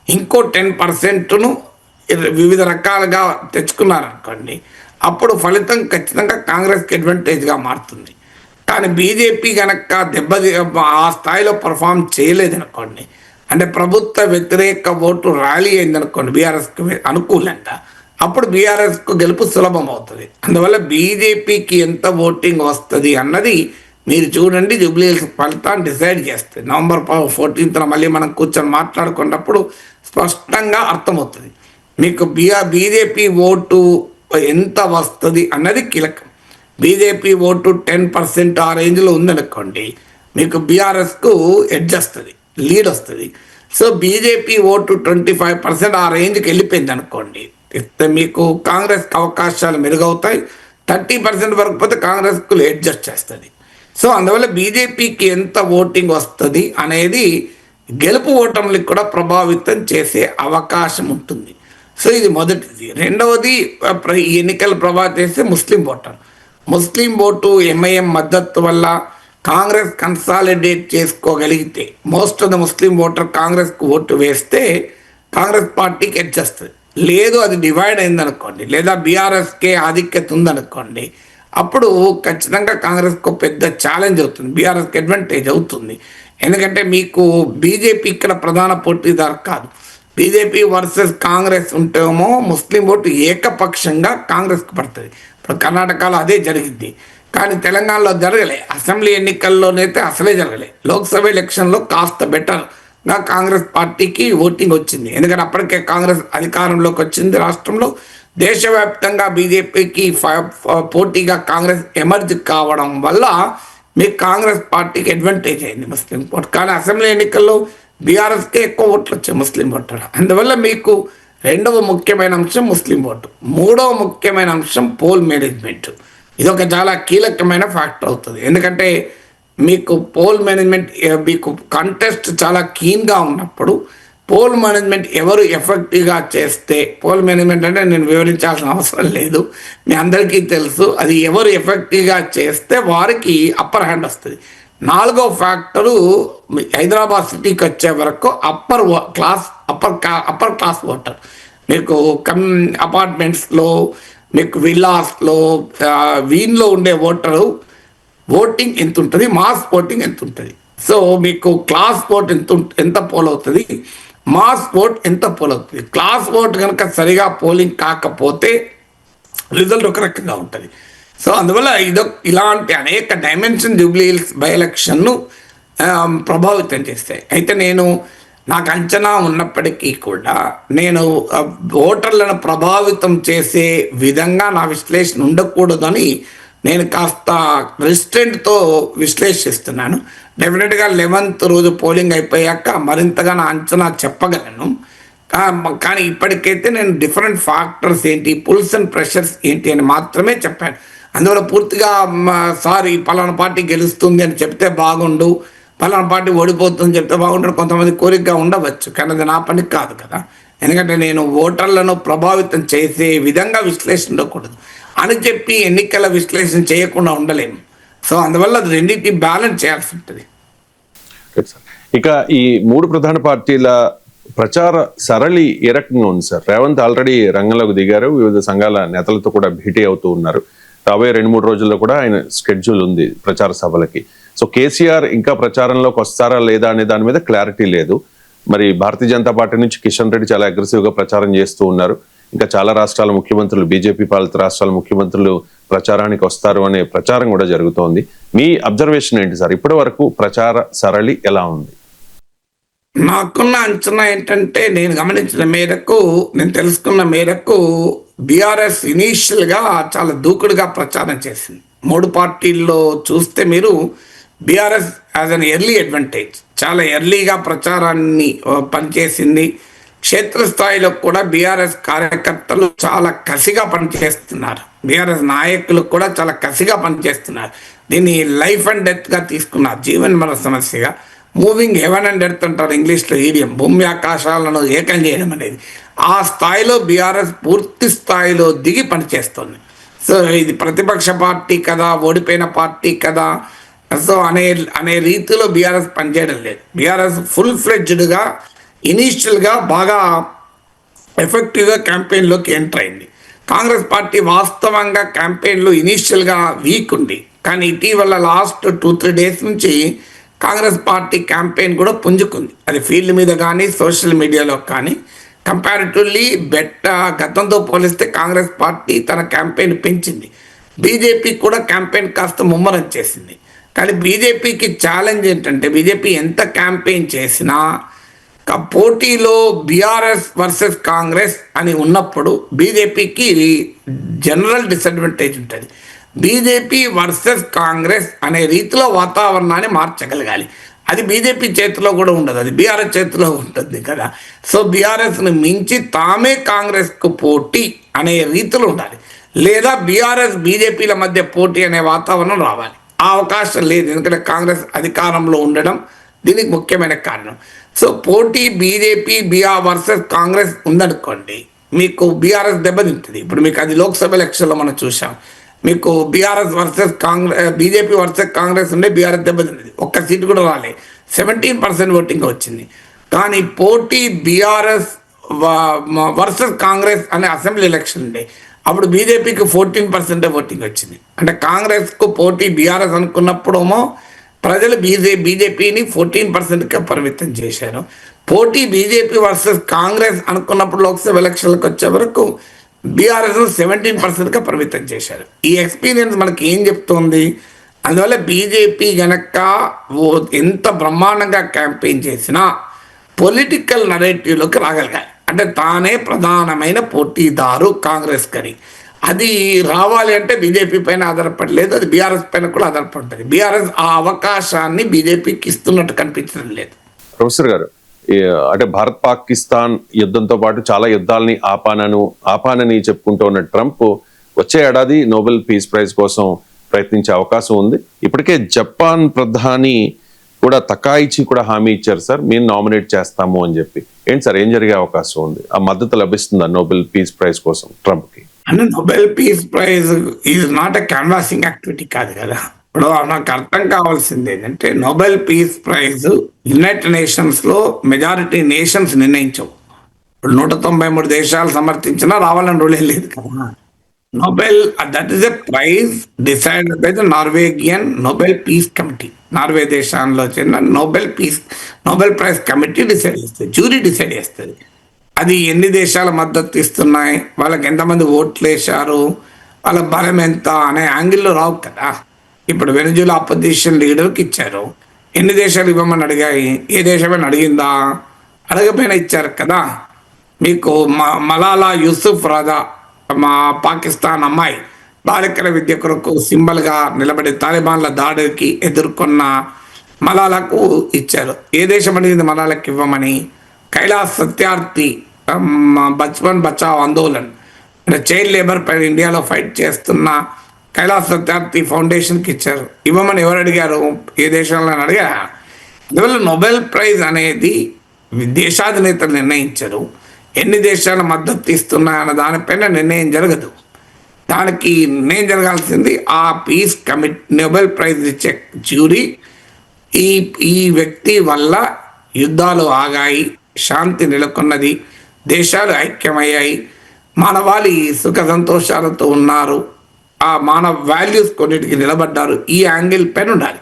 ఇంకో 10%ను వివిధ రకాలుగా తెచ్చుకున్నారనుకోండి, అప్పుడు ఫలితం ఖచ్చితంగా కాంగ్రెస్కి అడ్వాంటేజ్గా మారుతుంది. కానీ బీజేపీ కనుక ఆ స్థాయిలో పర్ఫామ్ చేయలేదనుకోండి, అంటే ప్రభుత్వ వ్యతిరేక ఓటు ర్యాలీ అయిందనుకోండి బీఆర్ఎస్కి అనుకూలంగా, అప్పుడు బీఆర్ఎస్కు గెలుపు సులభం అవుతుంది. అందువల్ల బీజేపీకి ఎంత ఓటింగ్ వస్తుంది అన్నది మీరు చూడండి, జూబ్లీ హిల్స్ ఫలితాన్ని డిసైడ్ చేస్తుంది. నవంబర్ 14న మళ్ళీ మనం కూర్చొని మాట్లాడుకున్నప్పుడు స్పష్టంగా అర్థమవుతుంది మీకు బీజేపీ ఓటు ఎంత వస్తుంది అన్నది కీలకం. బీజేపీ ఓటు 10% ఆ రేంజ్లో ఉందనుకోండి, మీకు బీఆర్ఎస్కు ఎడ్జ్ వస్తుంది, లీడ్ వస్తుంది. సో బీజేపీ ఓటు 25% ఆ రేంజ్కి వెళ్ళిపోయింది అనుకోండి, మీకు కాంగ్రెస్కి అవకాశాలు మెరుగవుతాయి. 30% వరకు పోతే కాంగ్రెస్కు ఎడ్జ్ వచ్చేస్తుంది. సో అందువల్ల బీజేపీకి ఎంత ఓటింగ్ వస్తుంది అనేది గెలుపు ఓటములకు కూడా ప్రభావితం చేసే అవకాశం ఉంటుంది. సో ఇది మొదటిది. రెండవది, ఈ ఎన్నికలు ప్రభావితం చేస్తే ముస్లిం ఓటు ఎంఐఎం మద్దతు వల్ల కాంగ్రెస్ కన్సాలిడేట్ చేసుకోగలిగితే, most of the Muslim voter కాంగ్రెస్కు ఓటు వేస్తే కాంగ్రెస్ పార్టీకి ఎడ్జ్ వస్తుంది. లేదు అది డివైడ్ అయిందనుకోండి, లేదా బీఆర్ఎస్కే ఆధిక్యత ఉందనుకోండి, అప్పుడు ఖచ్చితంగా కాంగ్రెస్కు పెద్ద ఛాలెంజ్ అవుతుంది, బీఆర్ఎస్కి అడ్వాంటేజ్ అవుతుంది. ఎందుకంటే మీకు బీజేపీ ఇక్కడ ప్రధాన పోటీదారు కాదు. బీజేపీ వర్సెస్ కాంగ్రెస్ ఉంటేమో ముస్లిం ఓటు ఏకపక్షంగా కాంగ్రెస్కి పడుతుంది. ఇప్పుడు కర్ణాటకలో అదే జరిగింది, కానీ తెలంగాణలో జరగలే. అసెంబ్లీ ఎన్నికల్లోనైతే అసలే జరగలే. లోక్సభ ఎలక్షన్లో కాస్త బెటర్గా కాంగ్రెస్ పార్టీకి ఓటింగ్ వచ్చింది, ఎందుకంటే అప్పటికే కాంగ్రెస్ అధికారంలోకి వచ్చింది రాష్ట్రంలో. దేశవ్యాప్తంగా బీజేపీకి పోటీగా కాంగ్రెస్ ఎమర్జ్ కావడం వల్ల మీకు కాంగ్రెస్ పార్టీకి అడ్వాంటేజ్ అయింది ముస్లిం ఓటు. కానీ అసెంబ్లీ ఎన్నికల్లో బీఆర్ఎస్కే ఎక్కువ ఓట్లు వచ్చాయి ముస్లిం ఓట్లు. అందువల్ల మీకు రెండవ ముఖ్యమైన అంశం ముస్లిం ఓటు. మూడవ ముఖ్యమైన అంశం పోల్ మేనేజ్మెంట్. ఇది ఒక చాలా కీలకమైన ఫ్యాక్టర్ అవుతుంది. ఎందుకంటే మీకు పోల్ మేనేజ్మెంట్, మీకు కంటెస్ట్ చాలా కీన్గా ఉన్నప్పుడు పోల్ మేనేజ్మెంట్ ఎవరు ఎఫెక్టివ్గా చేస్తే, పోల్ మేనేజ్మెంట్ అంటే నేను వివరించాల్సిన అవసరం లేదు, మీ అందరికీ తెలుసు. అది ఎవరు ఎఫెక్టివ్గా చేస్తే వారికి అప్పర్ హ్యాండ్ వస్తుంది. నాలుగో ఫ్యాక్టరు, హైదరాబాద్ సిటీకి వచ్చే వరకు అప్పర్ క్లాస్ ఓటర్. మీకు అపార్ట్మెంట్స్లో మీకు విల్లాస్లో వీన్లో ఉండే ఓటరు ఓటింగ్ ఎంత ఉంటుంది, మాస్ ఓటింగ్ ఎంత ఉంటుంది. సో మీకు క్లాస్ ఓట్ ఎంత పోల్ అవుతుంది, మాస్ ఓట్ ఎంత పోల్ అవుతుంది. క్లాస్ ఓట్ కనుక సరిగా పోలింగ్ కాకపోతే రిజల్ట్ ఒక రకంగా ఉంటుంది. సో అందువల్ల ఇలాంటి అనేక డైమెన్షన్ జూబ్లీ హిల్స్ బై ఎలక్షన్ను ప్రభావితం చేస్తాయి. అయితే నాకు అంచనా ఉన్నప్పటికీ కూడా నేను ఓటర్లను ప్రభావితం చేసే విధంగా నా విశ్లేషణ ఉండకూడదని నేను కాస్త రెస్ట్రెంట్తో విశ్లేషిస్తున్నాను. డెఫినెట్గా 11th రోజు పోలింగ్ అయిపోయాక మరింతగా నా అంచనా చెప్పగలను. కానీ ఇప్పటికైతే నేను డిఫరెంట్ ఫ్యాక్టర్స్ ఏంటి, పుల్స్ అండ్ ప్రెషర్స్ ఏంటి అని మాత్రమే చెప్పాను. అందువల్ల పూర్తిగా సారీ పలానా పార్టీ గెలుస్తుంది అని చెప్తే బాగుండు, పలానా పార్టీ ఓడిపోతుందని చెప్తే బాగుంటుంది కొంతమంది కోరికగా ఉండవచ్చు, కానీ అది నా పని కాదు కదా. ఎందుకంటే నేను ఓటర్లను ప్రభావితం చేసే విధంగా విశ్లేషణ ఉండకూడదు అని చెప్పి ఎన్నికల విశ్లేషణ చేయకుండా ఉండలేము. సో అందువల్ల అది రెండింటి బ్యాలెన్స్ చేయాల్సి ఉంటుంది. ఇక ఈ 3 ప్రధాన పార్టీల ప్రచార సరళి ఏ రకంగా ఉంది సార్? రేవంత్ ఆల్రెడీ రంగంలోకి దిగారు, వివిధ సంఘాల నేతలతో కూడా భేటీ అవుతూ ఉన్నారు. రాబోయే 2-3 రోజుల్లో కూడా ఆయన స్కెడ్యూల్ ఉంది ప్రచార సభలకి. సో కేసీఆర్ ఇంకా ప్రచారంలోకి వస్తారా లేదా అనే దాని మీద క్లారిటీ లేదు. మరి భారతీయ జనతా పార్టీ నుంచి కిషన్ రెడ్డి చాలా అగ్రెసివ్ గా ప్రచారం చేస్తూ ఉన్నారు. ఇంకా చాలా రాష్ట్రాల ముఖ్యమంత్రులు, బీజేపీ పాలిత రాష్ట్రాల ముఖ్యమంత్రులు ప్రచారానికి వస్తారు అనే ప్రచారం కూడా జరుగుతోంది. మీ అబ్జర్వేషన్ ఏంటి సార్? ఇప్పటి వరకు ప్రచార సరళి ఎలా ఉంది? నాకున్న అంచనా ఏంటంటే, నేను గమనించిన మేరకు, నేను తెలుసుకున్న మేరకు బీఆర్ఎస్ ఇనీషియల్గా చాలా దూకుడుగా ప్రచారం చేసింది. 3 పార్టీల్లో చూస్తే మీరు BRS as an early advantage చాలా ఎర్లీగా ప్రచారాన్ని పనిచేసింది. క్షేత్రస్థాయిలో కూడా బీఆర్ఎస్ కార్యకర్తలు చాలా కసిగా పనిచేస్తున్నారు, బీఆర్ఎస్ నాయకులు కూడా చాలా కసిగా పనిచేస్తున్నారు. దీన్ని లైఫ్ అండ్ డెత్గా తీసుకున్నారు, జీవన్ మరణ సమస్యగా. మూవింగ్ హెవెన్ అండ్ ఎర్త్ అంటారు ఇంగ్లీష్లో, ఈడియం, భూమి ఆకాశాలను ఏకం చేయడం అనేది. ఆ స్థాయిలో బీఆర్ఎస్ పూర్తి స్థాయిలో దిగి పనిచేస్తుంది. సో ఇది ప్రతిపక్ష పార్టీ కదా, ఓడిపోయిన పార్టీ కదా, సో అనే రీతిలో బీఆర్ఎస్ పనిచేయడం లేదు. బీఆర్ఎస్ ఫుల్ ఫ్లెడ్జ్డ్గా ఇనీషియల్గా బాగా ఎఫెక్టివ్గా క్యాంపెయిన్లోకి ఎంటర్ అయింది. కాంగ్రెస్ పార్టీ వాస్తవంగా క్యాంపెయిన్లో ఇనీషియల్గా వీక్ ఉంది, కానీ ఇటీవల లాస్ట్ 2-3 డేస్ నుంచి కాంగ్రెస్ పార్టీ క్యాంపెయిన్ కూడా పుంజుకుంది. అది ఫీల్డ్ మీద కానీ సోషల్ మీడియాలో కానీ కంపారిటివ్లీ గతంతో పోలిస్తే కాంగ్రెస్ పార్టీ తన క్యాంపెయిన్ పెంచింది. బీజేపీ కూడా క్యాంపెయిన్ కాస్త ముమ్మరం చేసింది. కానీ బీజేపీకి ఛాలెంజ్ ఏంటంటే, బీజేపీ ఎంత క్యాంపెయిన్ చేసినా పోటీలో బీఆర్ఎస్ వర్సెస్ కాంగ్రెస్ అని ఉన్నప్పుడు బీజేపీకి జనరల్ డిసడ్వాంటేజ్ ఉంటుంది. బీజేపీ వర్సెస్ కాంగ్రెస్ అనే రీతిలో వాతావరణాన్ని మార్చగలగాలి. అది బీజేపీ చేతిలో కూడా ఉండదు, అది బీఆర్ఎస్ చేతిలో ఉంటుంది కదా. సో బీఆర్ఎస్ని మించి తామే కాంగ్రెస్కు పోటీ అనే రీతిలో ఉండాలి, లేదా బీఆర్ఎస్ బీజేపీల మధ్య పోటీ అనే వాతావరణం రావాలి. ఆ అవకాశం లేదు, ఎందుకంటే కాంగ్రెస్ అధికారంలో ఉండడం దీనికి ముఖ్యమైన కారణం. సో పోటీ బీజేపీ వర్సెస్ కాంగ్రెస్ ఉందనుకోండి, మీకు బీఆర్ఎస్ దెబ్బతింటుంది. ఇప్పుడు మీకు అది లోక్సభ ఎలక్షన్లో మనం చూసాం, మీకు BRS versus BJP versus Congress ఉండే బీఆర్ఎస్ దెబ్బతింది, ఒక్క సీటు కూడా రాలే, 17% ఓటింగ్ వచ్చింది. కానీ పోటీ బీఆర్ఎస్ వర్సెస్ కాంగ్రెస్ అనే అసెంబ్లీ ఎలక్షన్ ఉండే, అప్పుడు బీజేపీకి 14% ఓటింగ్ వచ్చింది. అంటే కాంగ్రెస్కు పోటీ బీఆర్ఎస్ అనుకున్నప్పుడేమో ప్రజలు బీజేపీని 14%గా పరిమితం చేశారు. పోటీ బీజేపీ వర్సెస్ కాంగ్రెస్ అనుకున్నప్పుడు లోక్సభ ఎలక్షన్లకు వచ్చే వరకు బీఆర్ఎస్ 17%గా పరిమితం చేశారు. ఈ ఎక్స్పీరియన్స్ మనకి ఏం చెప్తోంది? అందువల్ల బీజేపీ గనక ఎంత బ్రహ్మాండంగా క్యాంపెయిన్ చేసినా పొలిటికల్ నరేటివ్లోకి రాగలిగాలి. అంటే తానే ప్రధానమైన పోటీదారు కాంగ్రెస్ కని, అది రావాలి అంటే బీజేపీ పైన ఆధారపడలేదు, అది బీఆర్ఎస్ పైన కూడా ఆధారపడుతుంది. బీఆర్ఎస్ ఆ అవకాశాన్ని బీజేపీకి ఇస్తున్నట్టు కనిపించడం లేదు. ప్రొఫెసర్ గారు, అంటే భారత్ పాకిస్తాన్ యుద్ధంతో పాటు చాలా యుద్ధాలని ఆపానని చెప్పుకుంటూ ఉన్న ట్రంప్ వచ్చే ఏడాది నోబెల్ పీస్ ప్రైజ్ కోసం ప్రయత్నించే అవకాశం ఉంది. ఇప్పటికే జపాన్ ప్రధాని కూడా తకాయిచి కూడా హామీ ఇచ్చారు సార్, మేము నామినేట్ చేస్తాము అని చెప్పి. ఏంటి సార్, ఏం జరిగే అవకాశం ఉంది? ఆ మద్దతు లభిస్తుందా నోబెల్ పీస్ ప్రైజ్ కోసం ట్రంప్ కి? అంటే Nobel peace prize is not a canvassing activity కాదు కదా. ఇప్పుడు నాకు అర్థం కావాల్సింది ఏంటంటే, నోబెల్ పీస్ ప్రైజ్ యునైటెడ్ నేషన్స్లో మెజారిటీ నేషన్స్ నిర్ణయించవు. ఇప్పుడు 193 దేశాలు సమర్థించినా రావాలని రూల్ ఏం లేదు కదా. Nobel, that is a prize decided by the Norwegian Nobel Peace Committee. Norway దేశంలో చెందిన నోబెల్ ప్రైజ్ కమిటీ డిసైడ్ చేస్తుంది, జ్యూరీ డిసైడ్ చేస్తుంది. అది ఎన్ని దేశాల మద్దతు ఇస్తున్నాయి, వాళ్ళకి ఎంతమంది ఓట్లు వేశారు, వాళ్ళ బలం ఎంత అనే యాంగిల్లో రావు కదా. ఇప్పుడు వెనిజులా అపోజిషన్ లీడర్కి ఇచ్చారు, ఎన్ని దేశాలు ఇవ్వమని అడిగాయి, ఏ దేశమైనా అడిగిందా, అడగపోయినా ఇచ్చారు కదా. మీకు మలాలా యూసుఫ్ రాజా, మా పాకిస్తాన్ అమ్మాయి బాలికల విద్య కొరకు సింబల్గా నిలబడి తాలిబాన్ల దాడికి ఎదుర్కొన్న మలాలకు ఇచ్చారు. ఏ దేశం అడిగింది మలాలకు ఇవ్వమని? కైలాస్ సత్యార్థి బచ్పన్ బచావ్ ఆందోళన్, చైల్డ్ లేబర్ పై ఇండియాలో ఫైట్ చేస్తున్న కైలాస్ సత్యార్థి ఫౌండేషన్కి ఇచ్చారు. ఇవ్వమని ఎవరు అడిగారు? ఏ దేశంలో అడిగారా? అందువల్ల నోబెల్ ప్రైజ్ అనేది దేశాధినేతలు నిర్ణయించరు. ఎన్ని దేశాల మద్దతు ఇస్తున్నాయన్న దానిపైన నిర్ణయం జరగదు. దానికి నిర్ణయం జరగాల్సింది ఆ పీస్ కమిటీ, నోబెల్ ప్రైజ్ ఇచ్చే జ్యూరీ ఈ వ్యక్తి వల్ల యుద్ధాలు ఆగాయి, శాంతి నెలకొన్నది, దేశాలు ఐక్యమయ్యాయి, మానవాళి సుఖ సంతోషాలతో ఉన్నారు, ఆ మానవ వాల్యూస్ కొన్నిటికి నిలబడ్డారు, ఈ యాంగిల్ పైన ఉండాలి.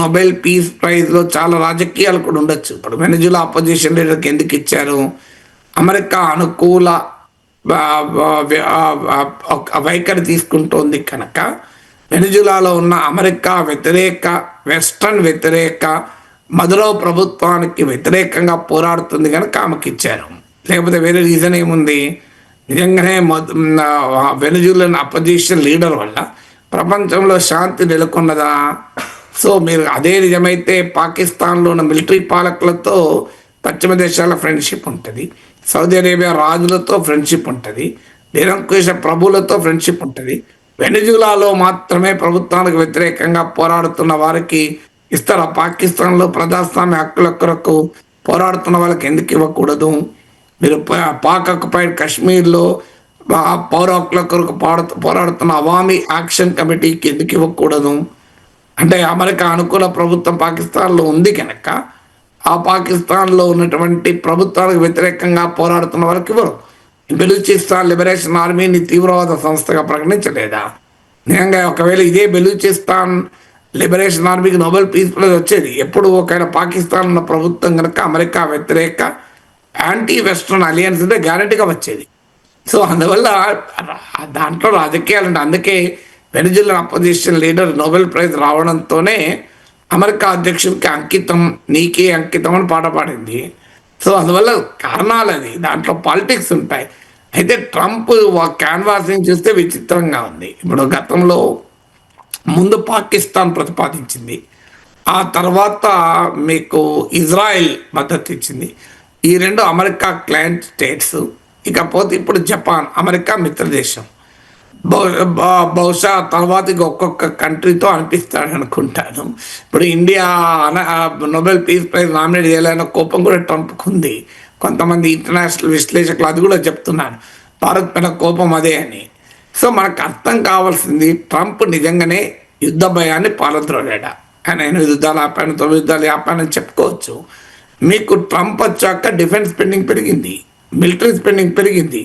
నోబెల్ పీస్ ప్రైజ్లో చాలా రాజకీయాలు కూడా ఉండొచ్చు. ఇప్పుడు వెనిజులా అపోజిషన్ లీడర్కి ఎందుకు ఇచ్చారు? అమెరికా అనుకూల వైఖరి తీసుకుంటోంది కనుక, వెనిజులాలో ఉన్న అమెరికా వ్యతిరేక, వెస్ట్రన్ వ్యతిరేక, మదురో ప్రభుత్వానికి వ్యతిరేకంగా పోరాడుతుంది కనుక ఆమెకి ఇచ్చారు. లేకపోతే వేరే రీజన్ ఏముంది? నిజంగానే వెనిజులన్ అపోజిషన్ లీడర్ వల్ల ప్రపంచంలో శాంతి నెలకొన్నదా? సో మీరు అదే నిజమైతే పాకిస్తాన్లో ఉన్న మిలిటరీ పాలకులతో పశ్చిమ దేశాల ఫ్రెండ్షిప్ ఉంటుంది, సౌదీ అరేబియా రాజులతో ఫ్రెండ్షిప్ ఉంటుంది, నిరంకుశ ప్రభువులతో ఫ్రెండ్షిప్ ఉంటుంది. వెనిజులాలో మాత్రమే ప్రభుత్వానికి వ్యతిరేకంగా పోరాడుతున్న వారికి ఇస్తారా? పాకిస్తాన్లో ప్రజాస్వామ్య హక్కుల కొరకు పోరాడుతున్న వాళ్ళకి ఎందుకు ఇవ్వకూడదు? మీరు పాక్ ఆక్యుపైడ్ కాశ్మీర్లో పౌర హక్కుల కొరకు పోరాడుతున్న అవామీ యాక్షన్ కమిటీకి ఎందుకు ఇవ్వకూడదు? అంటే అమెరికా అనుకూల ప్రభుత్వం పాకిస్తాన్లో ఉంది కనుక ఆ పాకిస్తాన్లో ఉన్నటువంటి ప్రభుత్వాలకు వ్యతిరేకంగా పోరాడుతున్న వారికి ఇవ్వరు. బెలూచిస్తాన్ లిబరేషన్ ఆర్మీని తీవ్రవాద సంస్థగా ప్రకటించలేదా? నిజంగా ఒకవేళ ఇదే బెలూచిస్తాన్ లిబరేషన్ ఆర్మీకి నోబెల్ పీస్ ప్రైజ్ వచ్చేది ఎప్పుడు? ఒకవేళ పాకిస్తాన్ ఉన్న ప్రభుత్వం కనుక అమెరికా వ్యతిరేక యాంటీ వెస్ట్రన్ అలియన్స్ అంటే గ్యారంటీగా వచ్చేది. సో అందువల్ల దాంట్లో రాజకీయాలు అంటే, అందుకే Venezuela opposition leader Nobel prize రావడంతోనే అమెరికా అధ్యక్షుడికి అంకితం, నీకే అంకితం అని పాట పాడింది. సో అందువల్ల కారణాలు అది, దాంట్లో పాలిటిక్స్ ఉంటాయి. అయితే ట్రంప్ క్యాన్వాసింగ్ చూస్తే విచిత్రంగా ఉంది. ఇప్పుడు గతంలో ముందు పాకిస్తాన్ ప్రతిపాదించింది, ఆ తర్వాత మీకు ఇజ్రాయెల్ మద్దతు ఇచ్చింది. ఈ రెండు అమెరికా క్లయింట్ స్టేట్స్. ఇకపోతే ఇప్పుడు జపాన్, అమెరికా మిత్రదేశం. బహుశా తర్వాత ఒక్కొక్క కంట్రీతో అనిపిస్తాడు అనుకుంటాను. ఇప్పుడు India Nobel peace praise nominate చేయాలన్న కోపం కూడా ట్రంప్కి ఉంది. కొంతమంది ఇంటర్నేషనల్ విశ్లేషకులు అది కూడా చెప్తున్నారు, భారత్ పైన కోపం అదే అని. సో మనకు అర్థం కావాల్సింది, ట్రంప్ నిజంగానే యుద్ధ భయాన్ని పాలద్రోలేడా? నేను యుద్ధాలు ఆపాను, 9 యుద్ధాలు ఆపానని చెప్పుకోవచ్చు. మీకు ట్రంప్ వచ్చాక డిఫెన్స్ స్పెండింగ్ పెరిగింది, మిలిటరీ స్పెండింగ్ పెరిగింది.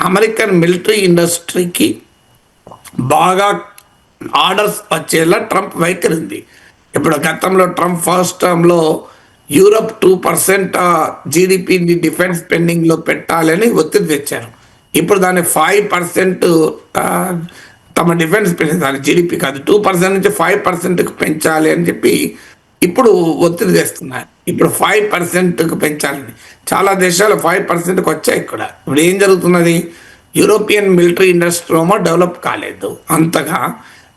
అమెరికన్ మిలిటరీ ఇండస్ట్రీకి బాగా ఆర్డర్స్ వచ్చేలా ట్రంప్ వైఖరి ఉంది. ఇప్పుడు గతంలో ట్రంప్ ఫస్ట్ టర్మ్లో యూరప్ 2% జీడిపిని డిఫెన్స్ స్పెండింగ్లో పెట్టాలని ఒత్తిడి తెచ్చారు. ఇప్పుడు దాన్ని 5% తమ డిఫెన్స్ స్పెండింగ్, దాని జీడిపి కాదు, 2% నుంచి 5%కి పెంచాలి అని చెప్పి ఇప్పుడు ఒత్తిడి తెస్తున్నారు. ఇప్పుడు 5%కి పెంచాలని చాలా దేశాలు 5%కి వచ్చాయి. ఇప్పుడు ఏం జరుగుతున్నది? యూరోపియన్ మిలిటరీ ఇండస్ట్రీ ఏమో డెవలప్ కాలేదు అంతగా,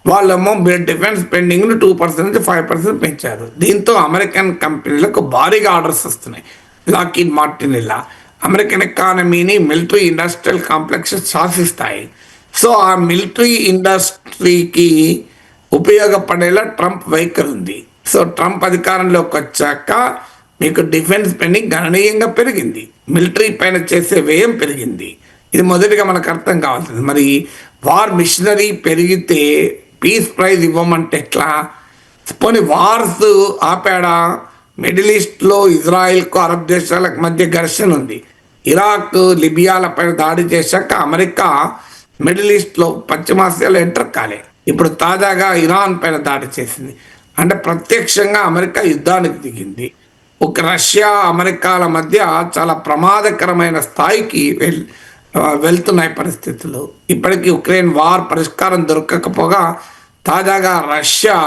వాళ్ళేమో డిఫెన్స్ స్పెండింగ్ను 2% నుంచి 5% పెంచారు. దీంతో అమెరికన్ కంపెనీలకు భారీగా ఆర్డర్స్ వస్తున్నాయి. లాకీడ్ మార్టిన్ ఇలా అమెరికన్ ఎకానమీని మిలిటరీ ఇండస్ట్రియల్ కాంప్లెక్సెస్ శాసిస్తాయి. సో ఆ మిలిటరీ ఇండస్ట్రీకి ఉపయోగపడేలా ట్రంప్ వైఖరి ఉంది. సో ట్రంప్ అధికారంలోకి వచ్చాక మీకు డిఫెన్స్ స్పెండింగ్ గణనీయంగా పెరిగింది, మిలిటరీ పైన చేసే వ్యయం పెరిగింది. ఇది మొదటిగా మనకు అర్థం కావాల్సింది. మరి వార్ మిషనరీ పెరిగితే పీస్ ప్రైజ్ ఇవ్వమంటే ఎట్లా? పోనీ వార్స్ ఆపాడా? మిడిల్ ఈస్ట్లో ఇజ్రాయిల్కు అరబ్ దేశాలకు మధ్య ఘర్షణ ఉంది. ఇరాక్ లిబియాలపై దాడి చేశాక అమెరికా మిడిల్ ఈస్ట్లో పశ్చిమాసియాలో ఎంటర్ కాలే. ఇప్పుడు తాజాగా ఇరాన్ పైన దాడి చేసింది. అంటే ప్రత్యక్షంగా అమెరికా యుద్ధానికి దిగింది. ఒక రష్యా అమెరికాల మధ్య చాలా ప్రమాదకరమైన స్థాయికి వెళ్తున్నాయి పరిస్థితులు. ఇప్పటికీ ఉక్రెయిన్ వార్ పరిష్కారం దొరకకపోగా తాజాగా రష్యా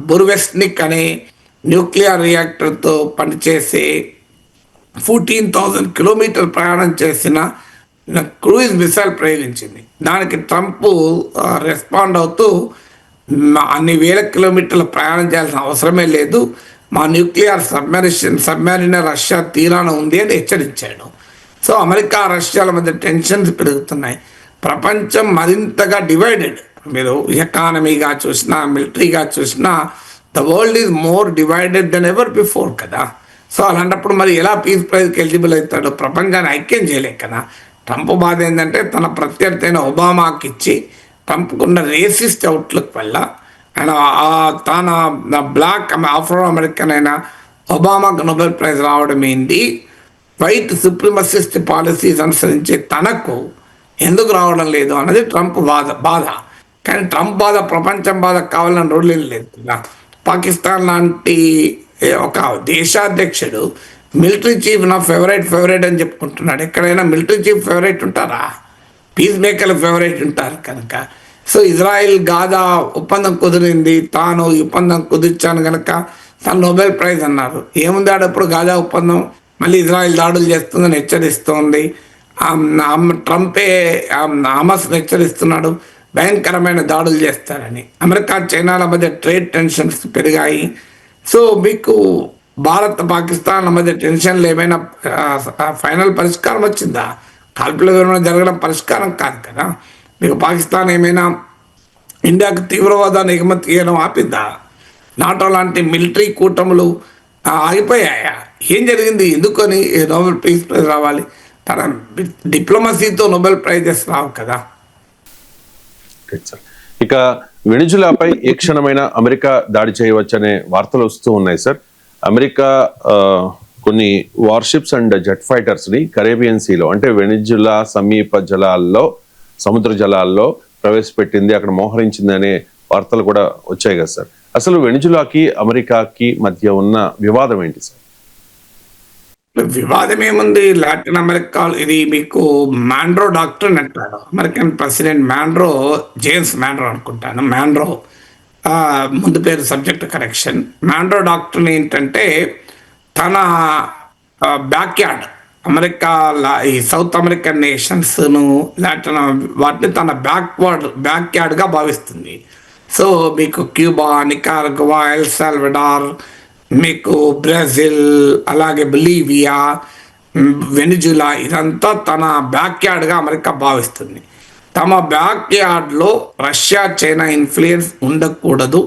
బుర్వెస్నిక్ అనే న్యూక్లియర్ రియాక్టర్తో పనిచేసే 14,000 కిలోమీటర్ ప్రయాణం చేసిన క్రూయిజ్ మిసైల్ ప్రయోగించింది. దానికి ట్రంప్ రెస్పాండ్ అవుతూ అన్ని వేల కిలోమీటర్ల ప్రయాణం చేయాల్సిన అవసరమే లేదు, మా న్యూక్లియర్ సబ్మెరీనర్ రష్యా తీరాన ఉంది అని హెచ్చరించాడు. సో అమెరికా రష్యాల మధ్య టెన్షన్స్ పెరుగుతున్నాయి. ప్రపంచం మరింతగా డివైడెడ్. మీరు ఎకానమీగా చూసినా మిలిటరీగా చూసినా the world is more divided than ever before కదా. సో అలాంటప్పుడు మరి ఎలా పీస్ ప్రైజ్కి ఎలిజిబుల్ అవుతాడు? ప్రపంచాన్ని ఐక్యం చేయలేక కదా. ట్రంప్ బాధ ఏంటంటే తన ప్రత్యర్థి అయిన ఒబామాకి ఇచ్చి ట్రంప్కున్న రేసిస్ట్ అవుట్లుక్ వల్ల ఆయన తన బ్లాక్ ఆఫ్రో అమెరికన్ అయిన ఒబామాకు నోబెల్ ప్రైజ్ రావడం ఏంటి, వైట్ సుప్రీమసిస్ట్ పాలసీస్ అనుసరించే తనకు ఎందుకు రావడం లేదు అన్నది ట్రంప్ బాధ. కానీ ట్రంప్ బాధ ప్రపంచం బాధ కావాలని రోజులు లేదు కదా. పాకిస్తాన్ లాంటి ఒక దేశాధ్యక్షుడు మిలిటరీ చీఫ్ నా ఫేవరెట్ అని చెప్పుకుంటున్నాడు. ఎక్కడైనా మిలిటరీ చీఫ్ ఫేవరెట్ ఉంటారా? పీస్ మేకర్లు ఫేవరెట్ ఉంటారు కనుక. సో ఇజ్రాయిల్ గాజా ఒప్పందం కుదిరింది, తాను ఈ ఒప్పందం కుదిర్చాను కనుక తను నోబెల్ ప్రైజ్ అన్నారు. ఏముంది ఆడప్పుడు గాజా ఒప్పందం? మళ్ళీ ఇజ్రాయిల్ దాడులు చేస్తుందని హెచ్చరిస్తోంది. ట్రంపే హమాస్ని హెచ్చరిస్తున్నాడు భయంకరమైన దాడులు చేస్తారని. అమెరికా చైనాల మధ్య ట్రేడ్ టెన్షన్స్ పెరిగాయి. సో మీకు భారత్ పాకిస్తాన్ల మధ్య టెన్షన్లు ఏమైనా ఫైనల్ పరిష్కారం వచ్చిందా? కాల్పుల విరమణ జరగడం పరిష్కారం కాదు కదా. మీకు పాకిస్తాన్ ఏమైనా ఇండియాకు తీవ్రవాదాన్ని ఎగుమతి చేయడం ఆపిందా? నాటో లాంటి మిలిటరీ కూటములు ఆగిపోయాయా? ఏం జరిగింది? ఎందుకని నోబెల్ పీస్ ప్రైజ్ రావాలి? తన డిప్లొమసీతో నోబెల్ ప్రైజెస్ రావు కదా. ఇక వెనిజులాపై ఏ క్షణమైన అమెరికా దాడి చేయవచ్చనే వార్తలు వస్తూ ఉన్నాయి సార్. అమెరికా కొన్ని వార్షిప్స్ అండ్ జెట్ ఫైటర్స్ ని కరేబియన్ సీలో అంటే వెనిజులా సమీప జలాల్లో సముద్ర జలాల్లో ప్రవేశపెట్టింది, అక్కడ మోహరించింది అనే వార్తలు కూడా వచ్చాయి కదా సార్. అసలు వెనిజులాకి అమెరికాకి మధ్య ఉన్న వివాదం ఏంటి సార్? వివాదం ఏముంది? లాటిన్ అమెరికా ఇది మీకు మాండ్రో డాక్టర్ అంటాడు. అమెరికన్ ప్రెసిడెంట్ జేమ్స్ మాండ్రో అనుకుంటాను. ముందు పేరు సబ్జెక్ట్ కరెక్షన్. మాండ్రో డాక్టర్ ఏంటంటే తన బ్యాక్ యార్డ్ అమెరికా ఈ సౌత్ అమెరికన్ నేషన్స్ను లాటిన్ వాటిని తన బ్యాక్ యార్డ్గా భావిస్తుంది. సో మీకు క్యూబా, నికారగ్వా, ఎల్ సాల్వడార్, మీకు బ్రెజిల్, అలాగే బొలీవియా, వెనిజులా ఇదంతా తన బ్యాక్ యార్డ్గా అమెరికా భావిస్తుంది. తమ బ్యాక్ యార్డ్లో రష్యా, చైనా ఇన్ఫ్లుయెన్స్ ఉండకూడదు,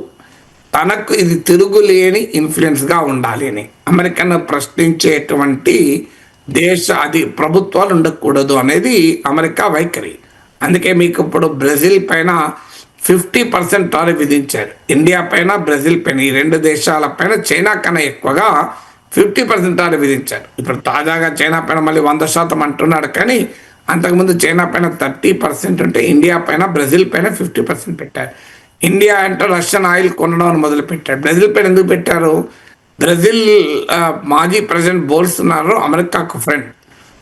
తనకు ఇది తిరుగులేని ఇన్ఫ్లుయెన్స్గా ఉండాలి అని అమెరికన్ ప్రశ్నించేటువంటి ప్రభుత్వాలు ఉండకూడదు అనేది అమెరికా వైఖరి. అందుకే మీకు ఇప్పుడు బ్రెజిల్ పైన 50% టారిఫ్ విధించారు. ఇండియా పైన, బ్రెజిల్ పైన, ఈ రెండు దేశాల పైన చైనా కన్నా ఎక్కువగా 50% టారిఫ్ విధించారు. ఇప్పుడు తాజాగా చైనా పైన మళ్ళీ 100% అంటున్నాడు. కానీ అంతకుముందు చైనా పైన 30% ఉంటే ఇండియా పైన, బ్రెజిల్ పైన 50% పెట్టారు. ఇండియా అంటే రష్యన్ ఆయిల్ కొనడం మొదలు పెట్టారు. బ్రెజిల్ పైన ఎందుకు పెట్టారు? బ్రెజిల్ మాజీ ప్రెసిడెంట్ బోల్సనారో అమెరికాకు ఫ్రెండ్.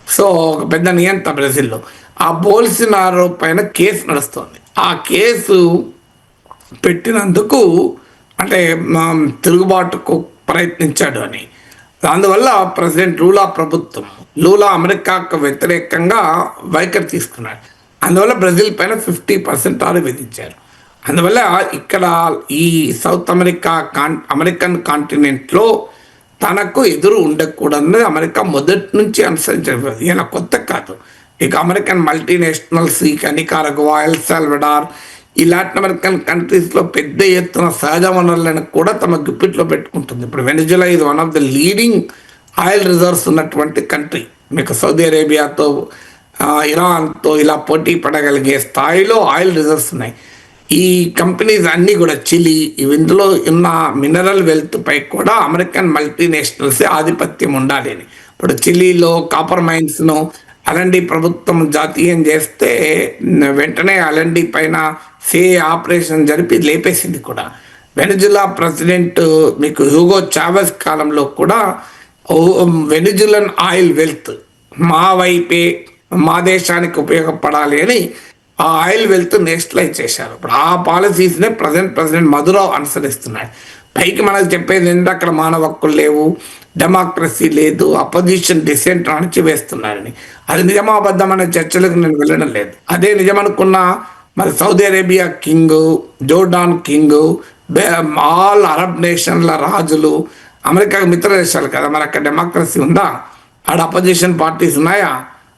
సో ఒక పెద్ద నియంత బ్రెజిల్లో. ఆ బోల్సనారో పైన కేసు నడుస్తుంది. ఆ కేసు పెట్టినందుకు అంటే తిరుగుబాటుకు ప్రయత్నించాడు అని. అందువల్ల ప్రెసిడెంట్ లూలా అమెరికాకు వ్యతిరేకంగా వైఖరి తీసుకున్నాడు. అందువల్ల బ్రెజిల్ పైన 50% టారిఫ్ విధించారు. అందువల్ల ఇక్కడ ఈ సౌత్ అమెరికన్ కాంటినెంట్లో తనకు ఎదురు ఉండకూడదని అమెరికా మొదటి నుంచి అనుసరించారు. ఇలా కొత్త కాదు. ఇక అమెరికన్ మల్టీనేషనల్స్, ఇక నికారగ్వా, ఎల్ సాల్వడార్, ఈ లాటిన్ అమెరికన్ కంట్రీస్లో పెద్ద ఎత్తున సహజ వనరులను కూడా తమ గుప్పిట్లో పెట్టుకుంటుంది. ఇప్పుడు వెనిజులా ఇది one of the leading oil reserves ఉన్నటువంటి కంట్రీ. మీకు సౌదీ అరేబియాతో, ఇరాన్తో ఇలా పోటీ పడగలిగే స్థాయిలో ఆయిల్ రిజర్వ్స్ ఉన్నాయి. ఈ కంపెనీస్ అన్నీ కూడా చిలీ, ఇందులో ఉన్న మినరల్ వెల్త్ పై కూడా అమెరికన్ మల్టీనేషనల్సే ఆధిపత్యం ఉండాలి అని. ఇప్పుడు చిలీలో కాపర్ మైన్స్ను అలండి ప్రభుత్వం జాతీయం చేస్తే వెంటనే అలండి పైన ఆపరేషన్ జరిపి లేపేసింది కూడా. వెనిజులా ప్రెసిడెంట్ మీకు హ్యూగో చావెస్ కాలంలో కూడా వెనిజులన్ ఆయిల్ వెల్త్ మా వైపే, మా దేశానికి ఉపయోగపడాలి అని ఆ ఆయిల్ వెల్త్ నేషనలైజ్ చేశారు. ఇప్పుడు ఆ పాలసీస్నే ప్రెసిడెంట్ మదురో అనుసరిస్తున్నాడు. పైకి మనకు చెప్పేది ఏంటంటే అక్కడ మానవ హక్కులు లేవు, డెమోక్రసీ లేదు, అపోజిషన్ డిసెంట్ అణచివేస్తున్నారని. అది నిజమాబద్ధం అనే చర్చలకు నేను వెళ్ళడం లేదు. అదే నిజమనుకున్నా మరి Saudi Arabia king, Jordan king, all Arab నేషన్ల రాజులు అమెరికాకు మిత్ర దేశాలు కదా, మరి అక్కడ డెమోక్రసీ ఉందా? ఆడ అపోజిషన్ పార్టీస్ ఉన్నాయా?